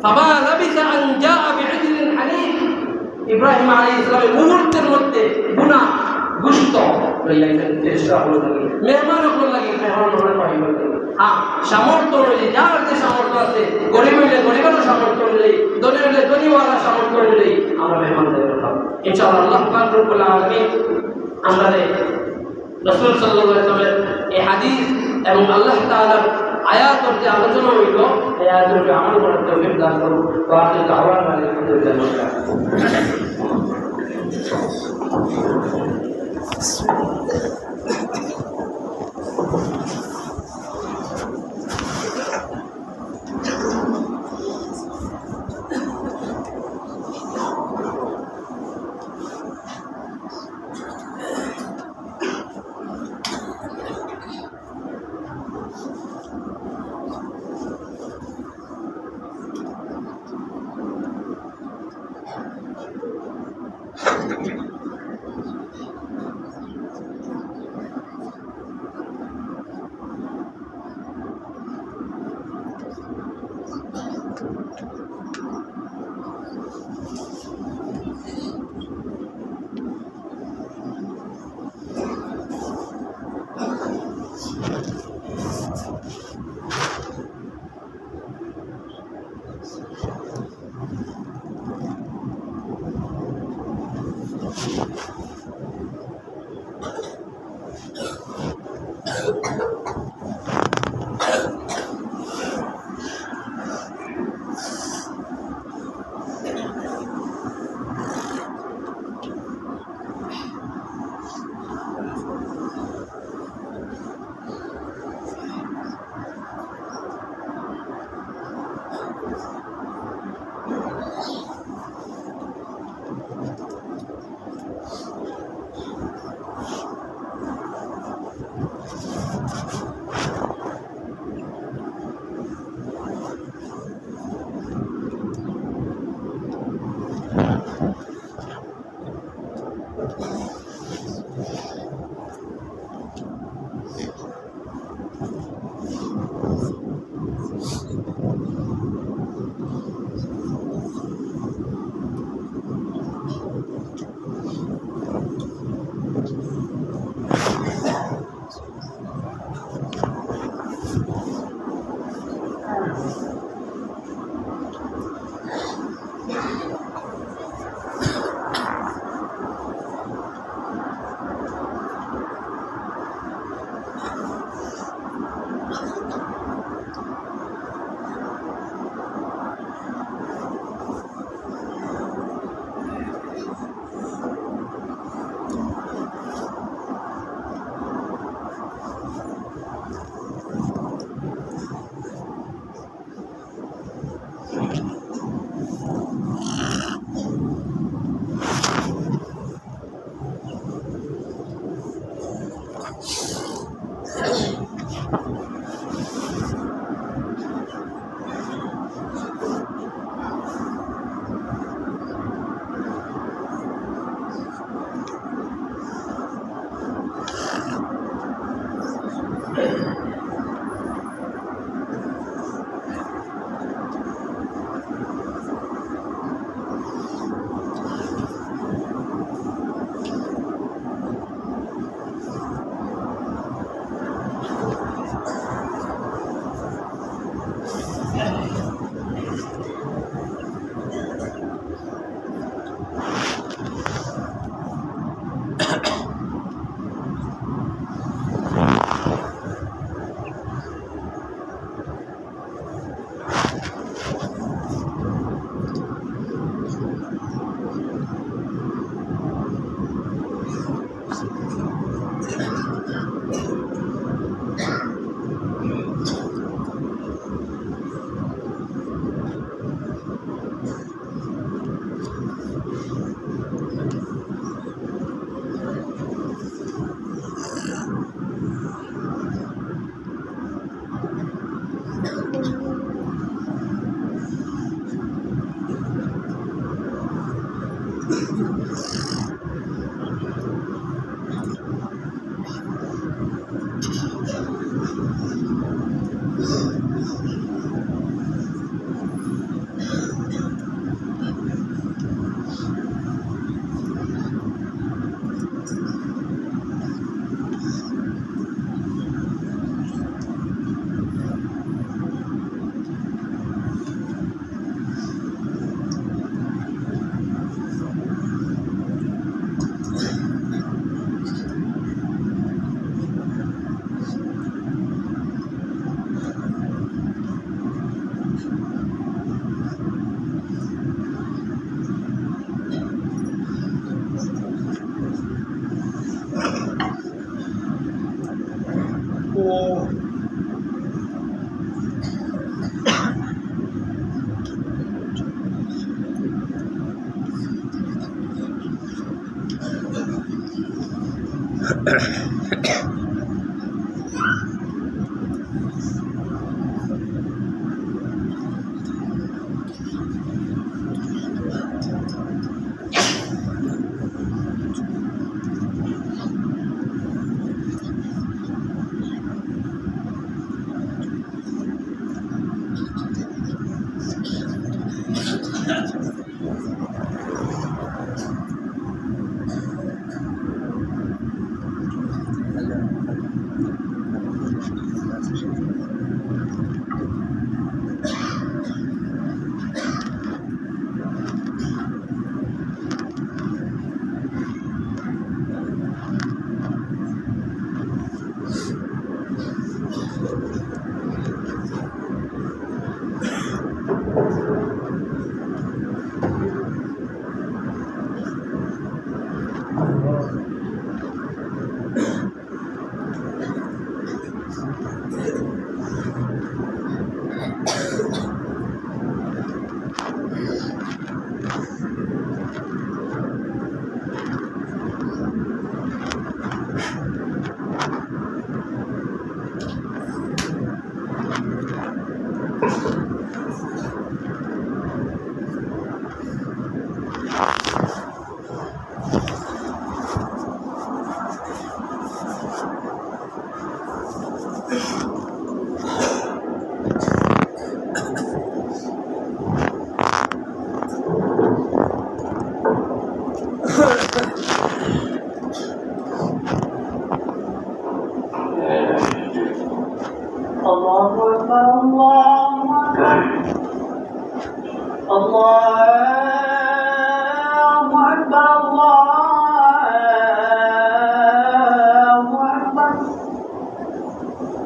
ফামা লাবিসা আন জাআ বি'জলিন হানিফ। ইব্রাহিম আলাইহিস সালামের মুহূর্তের মধ্যে গুনাহ গুস্ত লইয়া আইছেন ফেরেশতা হল মেহমান হল লাগি মেহমান হল পাইবা। হ্যাঁ, সামর্থ্য অনুযায়ী যার যে সামর্থ্য আছে, গরিব হইলে গরিবেরও সামর্থ্য অনুযায়ী, ধনী হইলে ধনীওয়ালা সামর্থ্য অনুযায়ী আমরা মেহমানদারি করতাম। ইনশাআল্লাহ আল্লাহ পাক রব্বুল আলামিন আমাদের রাসূল সাল্লাল্লাহু আলাইহি ওয়াসাল্লামের এই হাদিস এবং আল্লাহ তাআলার আয়াতের যে আলোচনা হইল, এই আয়াতের উপরে আমল করার তৌফিক দান করুন। ওয়া আখিরু দাওয়ানা আলহামদুলিল্লাহ।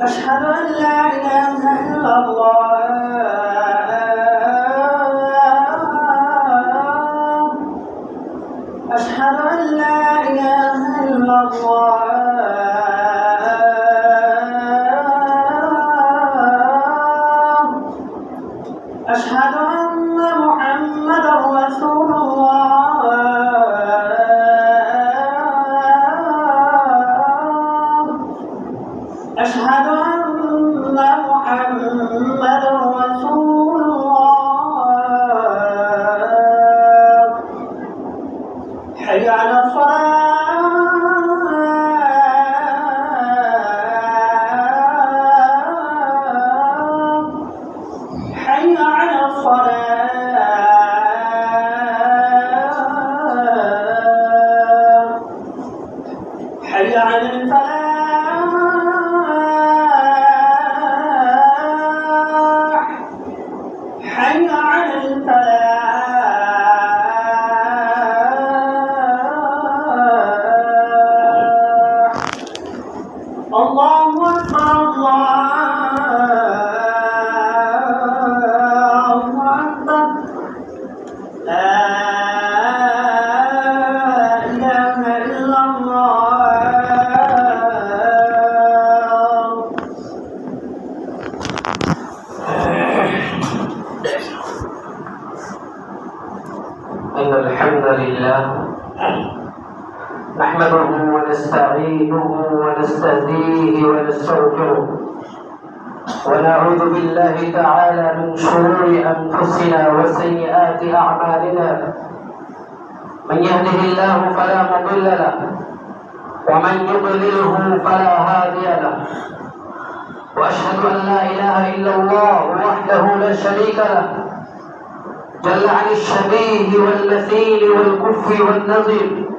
أشهد أن لا إله إلا الله أشهد أن لا إله إلا الله أشهد أن محمدا رسول الله أشهد أن محمدا رسول الله حي على الصلاة حي على الصلاة حي على الفلاح حي على الفلاح الله أكبر الله أكبر لا إله إلا الله إن الحمد لله نحمده ونستعينه ونستهديه ونستغفره ونعوذ بالله تعالى من شرور أنفسنا وسيئات أعمالنا من يهده الله فلا مضل له ومن يضلله فلا هادي له وأشهد أن لا إله إله إلا الله وحده لا شريك له جل عن الشبيه والمثيل والكف والنظير،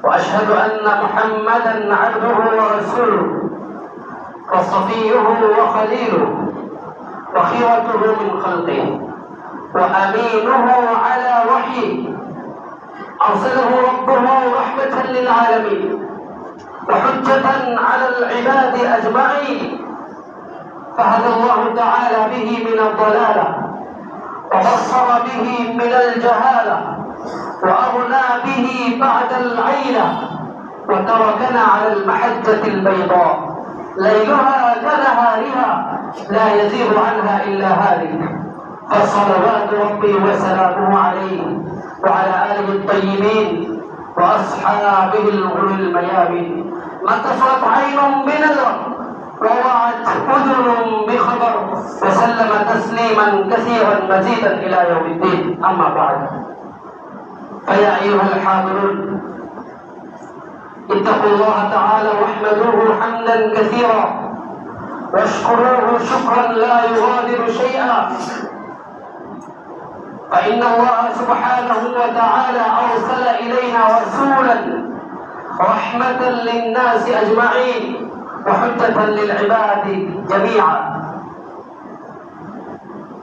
وأشهد أن محمدا عبده ورسوله وصفيه وخليله وخيرته من خلقه وأمينه على وحيه، أرسله ربه رحمة للعالمين وحجة على العباد أجمعين، فهدى الله تعالى به من الضلالة وبصر به من الجهالة وأغنى به بعد العيلة، وتركنا على المحجة البيضاء ليلها كنهارها لا يزيغ عنها إلا هالك، فصلوات ربي وسلامه عليه وعلى آله الطيبين وأصحابه الغر الميامين، ما اتصلت عين بنذر ووعت أذن بخبر، وسلم تسليما كثيرا مزيدا إلى يوم الدين. أما بعد، فيا أيها الحاضرون، اتقوا الله تعالى واحمدوه حمدا كثيرا واشكروه شكرا لا يغادر شيئا، فإن الله سبحانه وتعالى أرسل إلينا رسولا رحمة للناس أجمعين وحجة للعباد جميعا،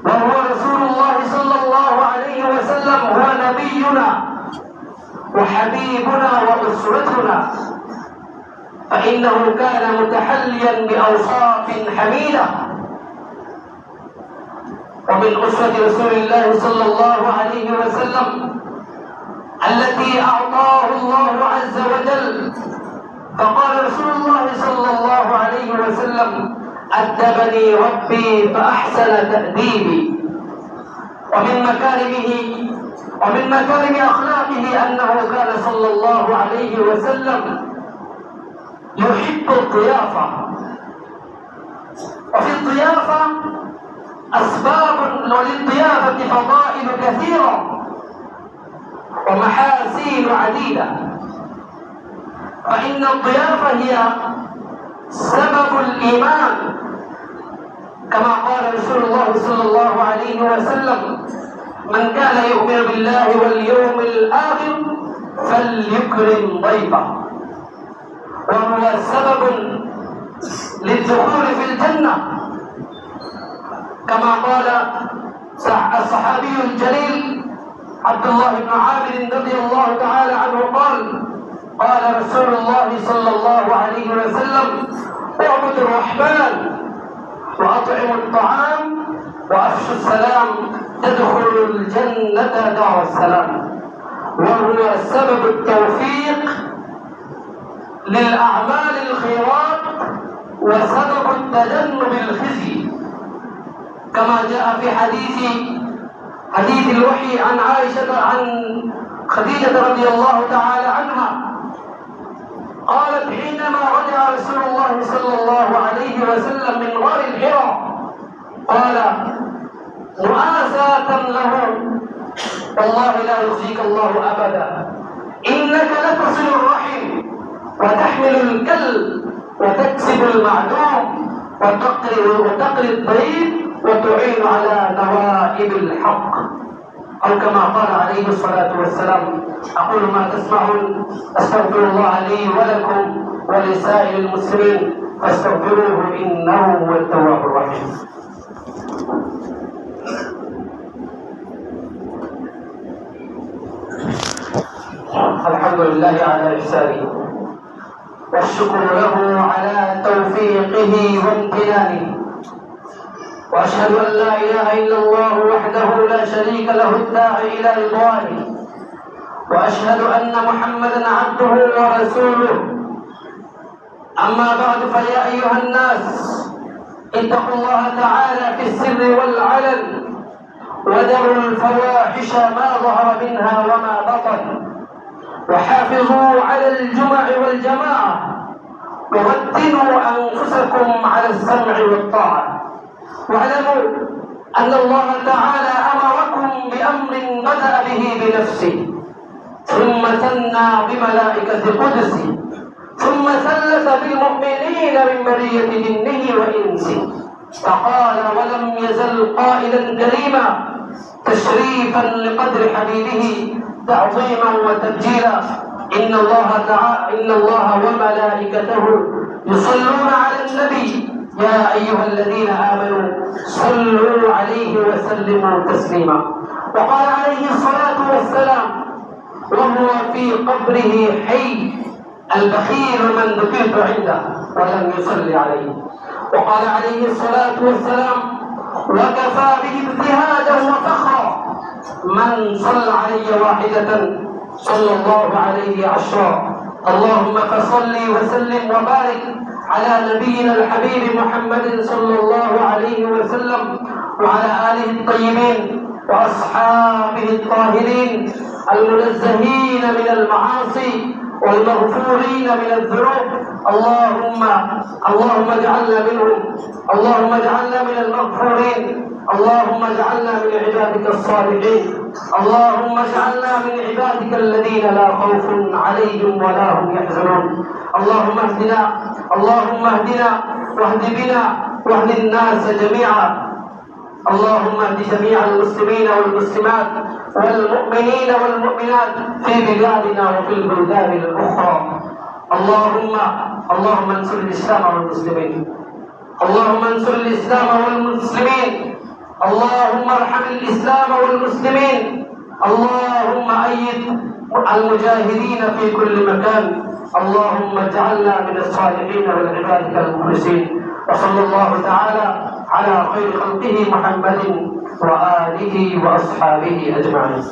وهو رسول الله صلى الله عليه وسلم، هو نبينا وحبيبنا وأسوتنا، فإنه كان متحليا بأوصاف حميدة، ومن أسوة رسول الله صلى الله عليه وسلم التي أعطاه الله عز وجل، فقال رسول الله صلى الله عليه وسلم: أدبني ربي فأحسن تأديبي. ومن مكارم أخلاقه أنه كان صلى الله عليه وسلم يحب الضيافة، وفي الضيافة أسباب، وللضيافة فضائل كثيرة ومحاسين عديدة، فإن الضيافة هي سبب الإيمان، كما قال رسول الله صلى الله عليه وسلم: من كان يؤمن بالله واليوم الآخر فليكرم ضيفه، وهو سبب للدخول في الجنة، كما قال الصحابي الجليل عبد الله بن عامر رضي الله تعالى عنه قال رسول الله صلى الله عليه وسلم: اعبدوا الرحمن وأطعموا الطعام وأفشوا السلام تدخلوا الجنة دار السلام، وهو سبب التوفيق للأعمال الخيرات وسبب التجنب الخزي، كما جاء في حديث الوحي عن خديجة رضي الله تعالى عنها، قالت: حينما رجع رسول الله صلى الله عليه وسلم من غار الحراء قال مؤاساة له: والله لا يخزيك الله أبدا، إنك لتصل الرحم وتحمل الكلب وتكسب المعدوم وتقري الضيف وتعين على نوائب الحق، أو كما قال عليه الصلاة والسلام. أقول ما تسمعون، أستغفر الله لي ولكم ولسائر المسلمين فاستغفروه إنه هو التواب الرحيم. الحمد لله على إحسانه والشكر له على توفيقه وامتنانه، وأشهد أن لا إله إلا الله وحده لا شريك له الداعي إلى رضوانه، وأشهد أن محمدا عبده ورسوله. أما بعد، فيا أيها الناس، اتقوا الله تعالى في السر والعلن، وذروا الفواحش ما ظهر منها وما بطن، وحافظوا على الجمع والجماعة، ورددوا أنفسكم على السمع والطاعة، واعلموا أن الله تعالى أمركم بأمر بدأ به بنفسه، ثم ثنى بملائكة قدسه، ثم ثلث بالمؤمنين من برية جنه وإنسه، فقال ولم يزل قائلا كريما تشريفا لقدر حبيبه تعظيما وتبجيلا إن الله وملائكته يصلون على النبي يا أيها الذين آمنوا صلوا عليه وسلموا تسليما. وقال عليه الصلاة والسلام وهو في قبره حي البخيل من ذكرت عنده ولم يصلي عليه. وقال عليه الصلاة والسلام وكفى به ابتهاجا وفخرا من صلى علي واحدة صلى الله عليه عشرا. اللهم فصل وسلم وبارك على نبينا الحبيب محمد صلى الله عليه وسلم وعلى آله الطيبين وأصحابه الطاهرين المنزهين من المعاصي والمغفورين من الذنوب. اللهم اجعلنا منهم، اللهم اجعلنا من المغفورين، اللهم اجعلنا من عبادك الصالحين، اللهم اجعلنا من عبادك الذين لا خوف عليهم ولا هم يحزنون. اللهم اهدنا واهد بنا واهد الناس جميعا. اللهم اهد جميع المسلمين والمسلمات والمؤمنين والمؤمنات في بلادنا وفي البلدان الأخرى. اللهم انصر الإسلام والمسلمين، اللهم انصر الإسلام والمسلمين، اللهم ارحم الإسلام والمسلمين، اللهم أيد المجاهدين في كل مكان. اللهم اجعلنا من الصالحين والعبادك المخلصين. وصلى الله تعالى على خير خلقه محمد وآله وأصحابه أجمعين.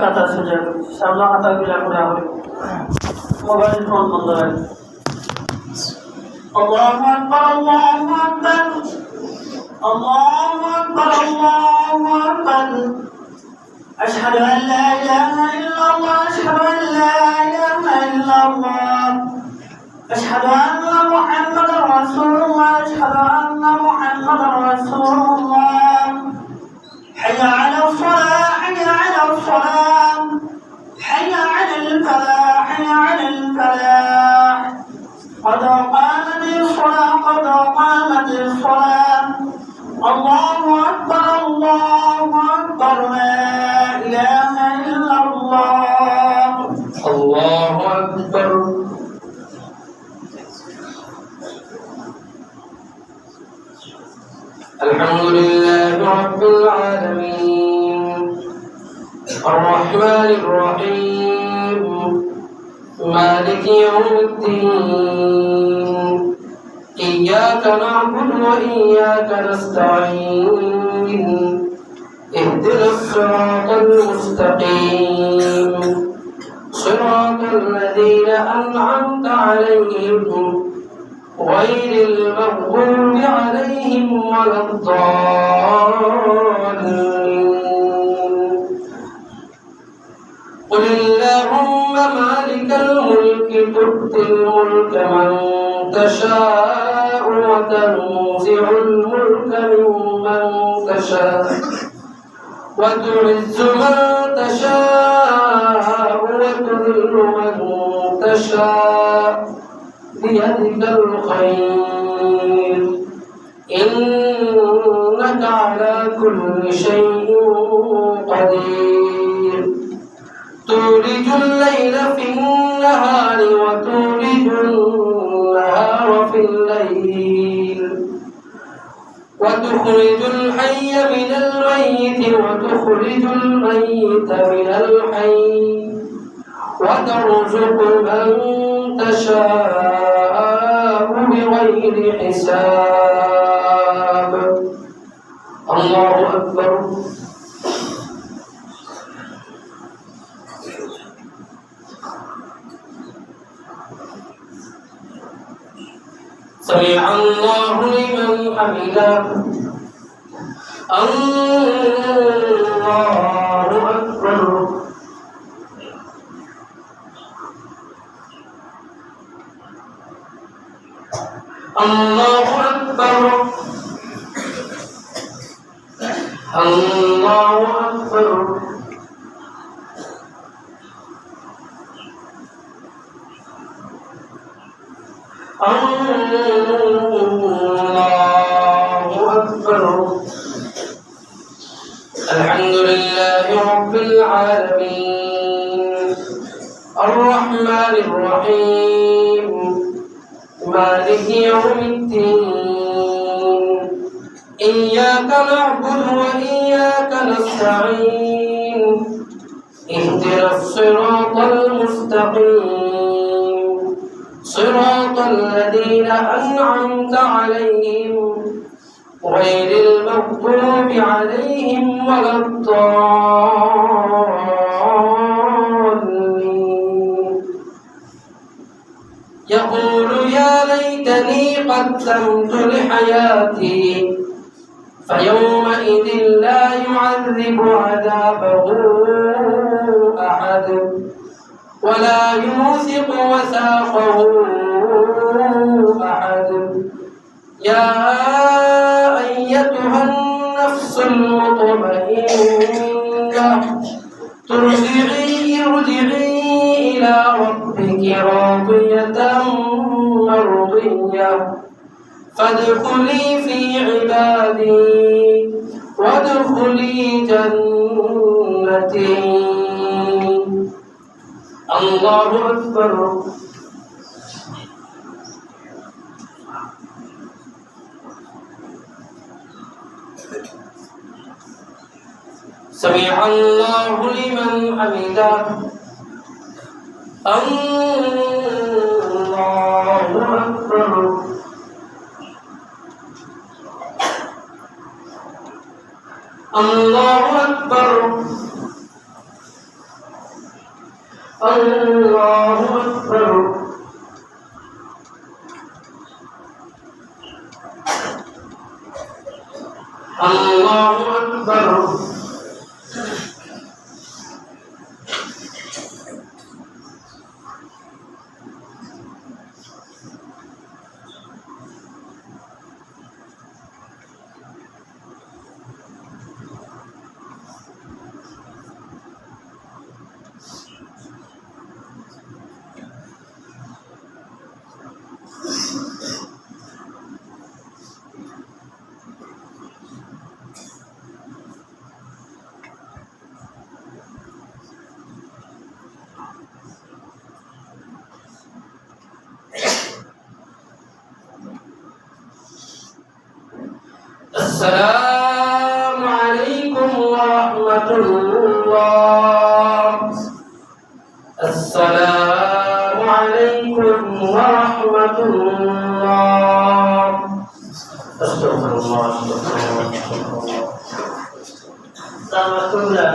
কাতার সোজা সামনে হাতাগুলো ঘোরা হবে মোবাইল ফোন বন্ধ রাখবে আল্লাহু আকবার আল্লাহু আকবার আল্লাহু আকবার আল্লাহু আকবার আশহাদু আন লা ইলাহা ইল্লাল্লাহ আশহাদু আন লা ইলাহা ইল্লাল্লাহ আশহাদু আন্না মুহাম্মাদার রাসূলুল্লাহ আশহাদু আন্না মুহাম্মাদার রাসূলুল্লাহ حي على الصلاة حي على الصلاة حي على الفلاح حي على الفلاح قد قامت الصلاة قد قامت الصلاة الله أكبر الله أكبر لا إله إلا الله الله أكبر. الحمد لله رب العالمين الرحمن الرحيم مالك يوم الدين إياك نعبد وإياك نستعين اهدنا الصراط المستقيم صراط الذين أنعمت عليهم غير المغضوب عليهم ولا الضالين. قل اللهم مالك الملك تؤتي الملك من تشاء وتنزع الملك ممن تشاء وتعز من تشاء وتذل من تشاء بيدك الخير إنك على كل شيء قدير. تولج الليل في النهار وتولج النهار في الليل وتخرج الحي من الميت وتخرج الميت من الحي وترزق من تشاء بغير حساب. الله أكبر. سمع الله لمن حمده. الله أكبر. আল্লাহু আকবার আল্লাহু আকবার আল্লাহু আকবার আলহামদুলিল্লাহি রাব্বিল আলামিন আর-রাহমানির রহিম মালিকি ইয়াউমিদ্দিন ইয়্যাকা না'বুদু ওয়া ইয়্যাকা নাস্তাঈন ইহদিনাস সিরাতাল মুস্তাকিম সিরাতাল লাযীনা আন'আমতা আলাইহিম غير المغضوب عليهم ولا الضالين يقول يا ليتني قدمت لحياتي فيومئذ لا يعذب عذابه أحد ولا يوثق وثاقه أحد يا أيتها النفس المطمئنة ارجعي إلى ربك راضية مرضية فادخلي في عبادي وادخلي جنتي الله أكبر سمع الله لمن حمده الله أكبر الله أكبر الله أكبر الله أكبر السلام عليكم ورحمة الله السلام عليكم ورحمة الله أستغفر الله أستغفر الله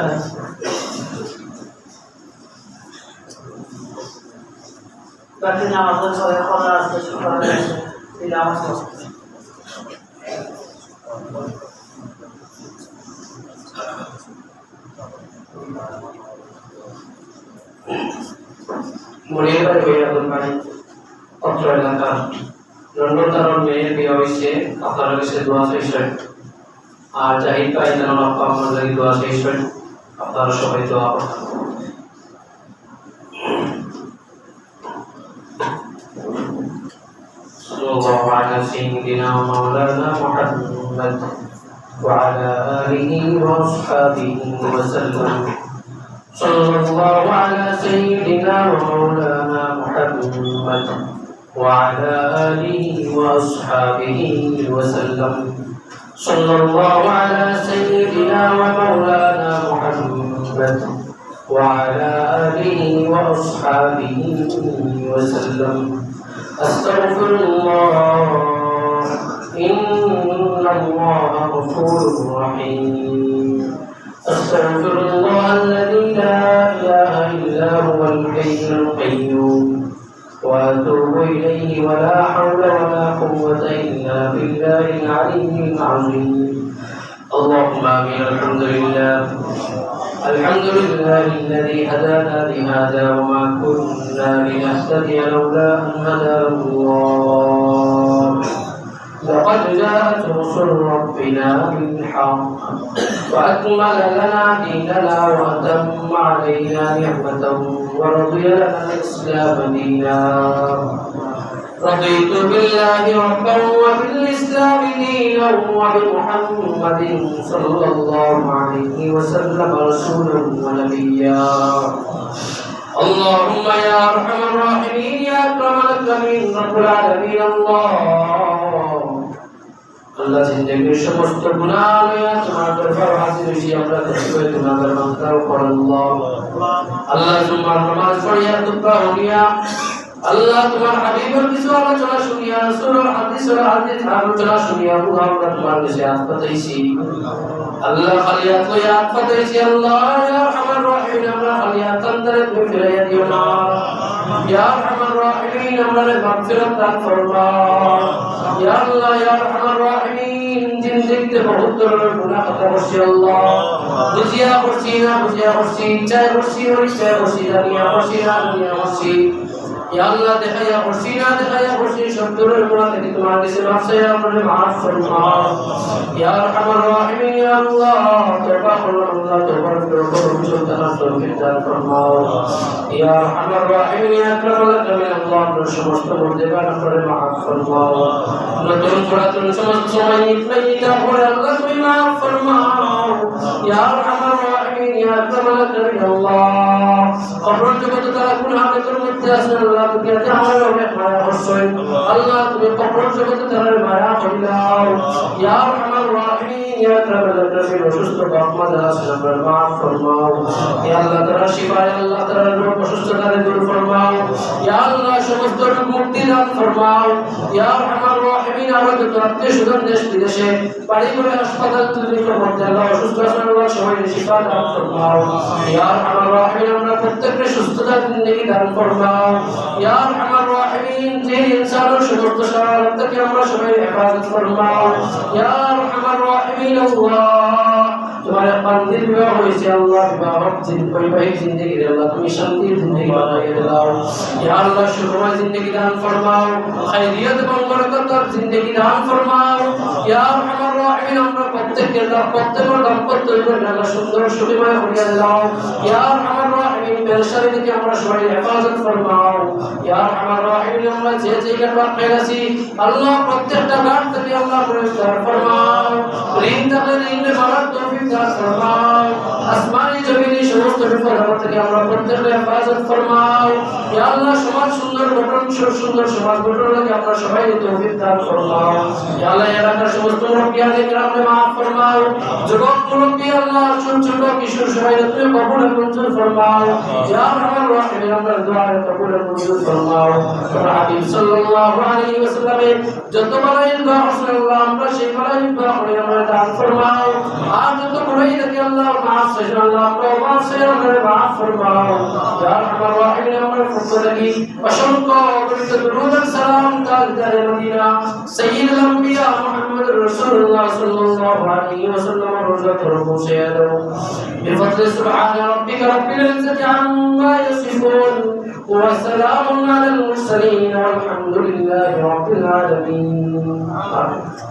bakin namazdan sonra Allah'a şükür ederim. İlahı olsun. মরিয়াবাড়ি বৈরাগুল বাড়ি অত্র এলাকার রণ্ডতারণ মেয়ের বিয়ে হয়েছে আপনারা কাছে দোয়া চাইছেন আর জাহিদ ভাই যেন আব্বা আমার লাগি দোয়া চাইছেন আপনারা সবাই দোয়া করবেন সাল্লাল্লাহু আলা সাইয়্যিদিনা ওয়া মাওলানা মুহাম্মদ ওয়া আলা আলিহি ওয়া আসহাবিহি ওয়া সাল্লাম صلى الله على سيدنا ومولانا محمد وعلى آله وأصحابه وسلم صلى الله على سيدنا ومولانا محمد وعلى آله وأصحابه وسلم أستغفر الله إن الله غفور رحيم أستغفر الله الذي لا إله إلا هو الحي القيوم وأتوب إليه ولا حول ولا قوة إلا بالله العلي العظيم اللهم آمين الحمد لله الحمد لله الذي هدانا لهذا وما كنا لنهتدي لولا أن هدانا الله لقد جاءت رسل ربنا بالحق وأكمل لنا ديننا وأتم علينا نعمته ورضي لنا الإسلام دينا رضيت بالله ربا وبالإسلام دينا وبمحمد صلى الله عليه وسلم رسولا ونبيا اللهم يا أرحم الراحمين يا أكرم الأكرمين رب العالمين আল্লাহ জিন্দেগীর সমস্ত গুনাহ লইয়া তোমার দরবার হাজির হইছি আমরা তসবিহ গুনাহগার বান্দা কর আল্লাহ তোমার নামাজ পড়িয়া দুআ হইয়া আল্লাহ তোমার হাবিবের কিছু আলোচনা শুনিয়া রাসূলের হাদিসের আলোচনা শুনিয়া আমরা তোমার কাছে হাত পাতাইছি আল্লাহ খালিয়াত লইয়া হাত পাতাইছি আল্লাহ ইয়া আরহামার রাহিমিন আমরা খালিয়াত তান্দারে তুমি ফিরাইয়া দিও না ইয়া আরহামার রাহিমিন আমারে মাগফিরাত দান ফরমাও ইয়া আল্লাহ ইয়া আরহামার রাহিমিন জিন্দেগিতে বহুত ধরনের গুনাহ কথা করছি আল্লাহ বুঝিয়া করছি না বুঝিয়া করছি ইচ্ছায় করছি অনিচ্ছায় করছি জানিয়া করছি না জানিয়া করছি ইয়া আল্লাহ দেখাইয়া করছি না দেখাইয়া করছি সব ধরনের গুনাহ থেকে তোমার কাছে মাফ চাইয়া আমারে মাফ ফরমাও ইয়া আরহামার রাহিমিন ইয়া আল্লাহ তওবা করো আল্লাহ তওবা করো মুসলমানদের তৌফিক দান ফরমাও ইয়া আরহামার রাহিমিন ইয়া আকরামুল আকরামিন আল্লাহ আপনার সমস্ত গুনাহগার করে মাফ ফরমাও নতুন পুরাতন সমস্ত সময় নিকলাইতা করে আল্লাহ তুমি মাফ ফরমাও ইয়া আরহামার রাহিমিন ইয়া আকরামুল আকরামিন আল্লাহ কবর জগতে তারা গুনাহের মধ্যে আছে আল্লাহ তুমি আমার অনেক মায়া করছেন আল্লাহ তুমি কবর জগতে তারা মায়া করিলাও ইয়া আরহামার রাহিমিন ইয়া আকরামুল আকরামিন অসুস্থ বাবা যারা আছেন আপনার মাফ ফরমাও ইয়া আল্লাহ তারা শিফা আল্লাহ তারা রোগ অসুস্থতা দূর ফরমাও ইয়া আল্লাহ সমস্ত রোগ মুক্তি দান ফরমাও ইয়া আরহামার রাহিমিন আমরা যত আত্মীয়-স্বজন দেশ বিদেশে বাড়ি ঘরে হাসপাতাল ক্লিনিকের মধ্যে আল্লাহ অসুস্থ আছেন আল্লাহ সবাই শিফা দান ফরমাও ইয়া আরহামার রাহিমিন আমরা প্রত্যেককে সুস্থতা জিন্দেগি দান ফরমাও ইয়া আরহামার রাহিমিন যে ইনসানের সমস্ত শারীর থেকে আমরা সবাই হেফাজত ফরমাও ইয়া আরহামার রাহিমিন আল্লাহ তোমার বান্দির বিবাহ হয়েছে আল্লাহ বৈবাহিক জিন্দেগি আল্লাহ তুমি শান্তির জিন্দেগি বানাইয়ে দাও ইয়া আল্লাহ সুখময় জিন্দেগি দান ফরমাও খায়রিয়ত এবং বরকতের জিন্দেগি দান ফরমাও ইয়া আরহামার রাহিমিন আমরা প্রত্যেকের দাম্পত্য জীবন আল্লাহ সুন্দর সুখময় করিয়া দাও ইয়া আরহামার রাহিমিন পেরেশানি থেকে আমরা সবাই হেফাজত ফরমাও ইয়া আরহামার রাহিমিন আমরা যে জায়গায় বাকি আছি আল্লাহ প্রত্যেকটা ঘাট থেকে আল্লাহ পরিষ্কার ফরমাও ঋণ থাকলে ঋণে মারার তৌফিক দান ফরমাও আসমানি জমিনি সমস্ত বিপদ থেকে আমরা প্রত্যেককে হেফাজত ফরমাও ইয়া আল্লাহ সমাজ সুন্দর সমাজ গঠন লাগে আমরা সবাই তৌফিক দান ফরমাও ইয়া আল্লাহ এলাকার সমস্ত মুরব্বিয়ানে কেরামকে মাফ ফরমাও যুবক মুরব্বি আল্লাহ ছোট কিশোর সবাই তুমি কবুল মঞ্জুর ফরমাও ইয়া আরহামার রাহিমিন আমরা দোয়া কবুল মঞ্জুর ফরমাও হাবিব সাল্লাল্লাহু আলাইহি ওয়াসাল্লামের যত বড়ই দোয়া আল্লাহ আমরা সেই বড়ই দোয়া করে আমরা দান ফরমাও আর যত বড়ই দেখি আল্লাহ মাফ চাই আল্লাহ আমরা মাফ চাই আমরা মাফ ফরমাও ইয়া আরহামার রাহিমিন আমরা পক্ষ থেকে অসংখ্য অগণিত দরুদ ও সালাম তাজদারে মদিনা সাইয়্যিদুল আম্বিয়া মুহাম্মদুর রাসূলুল্লাহ সাল্লাল্লাহু আলাইহি ওয়াসাল্লাম রওজাত পৌঁছে দাও বিফadli সুবহান রাব্বিকা রাব্বিল ইজ্জাতি আম্মা ইয়াসিফুন ওয়া সালামুন আলাল মুরসালিন ওয়ালহামদুলিল্লাহি রাব্বিল আলামিন আমিন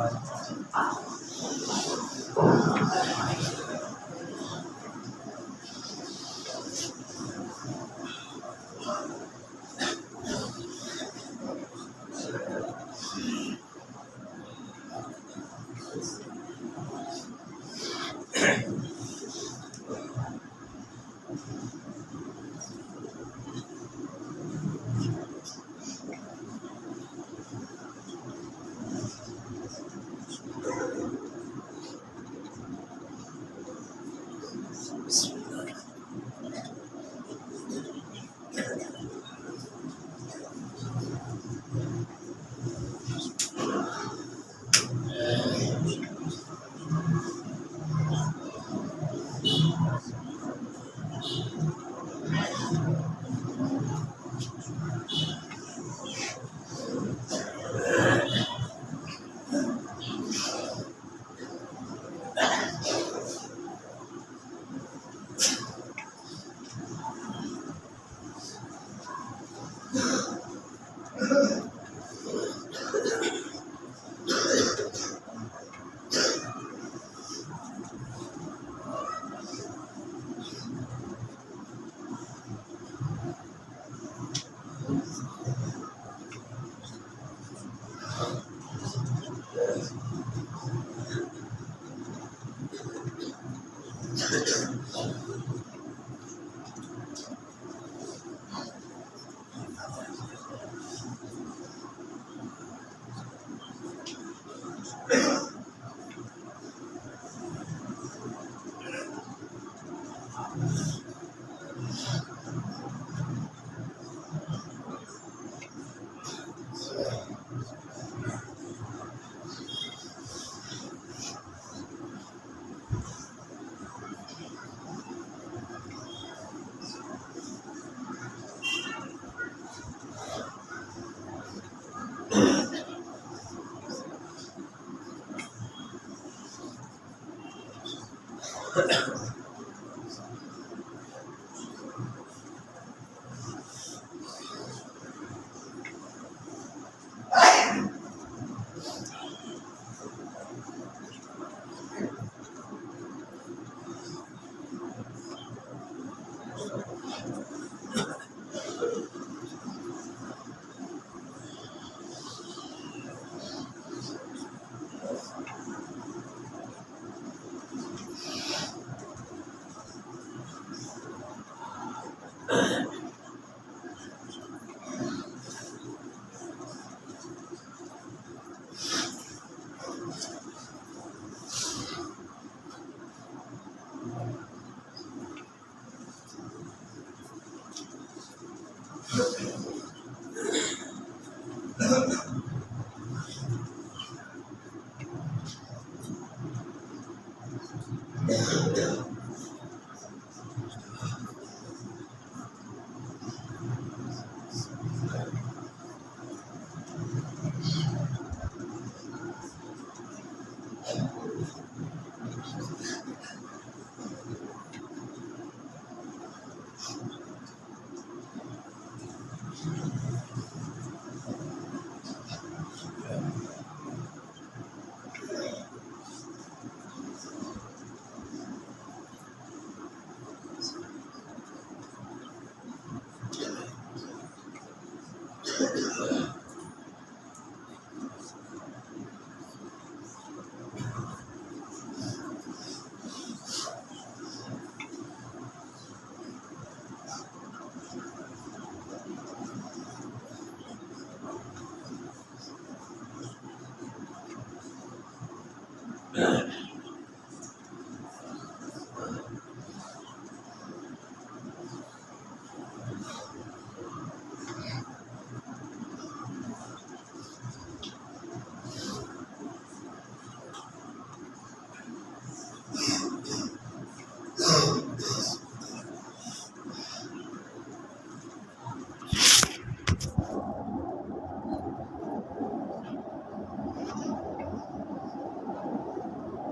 না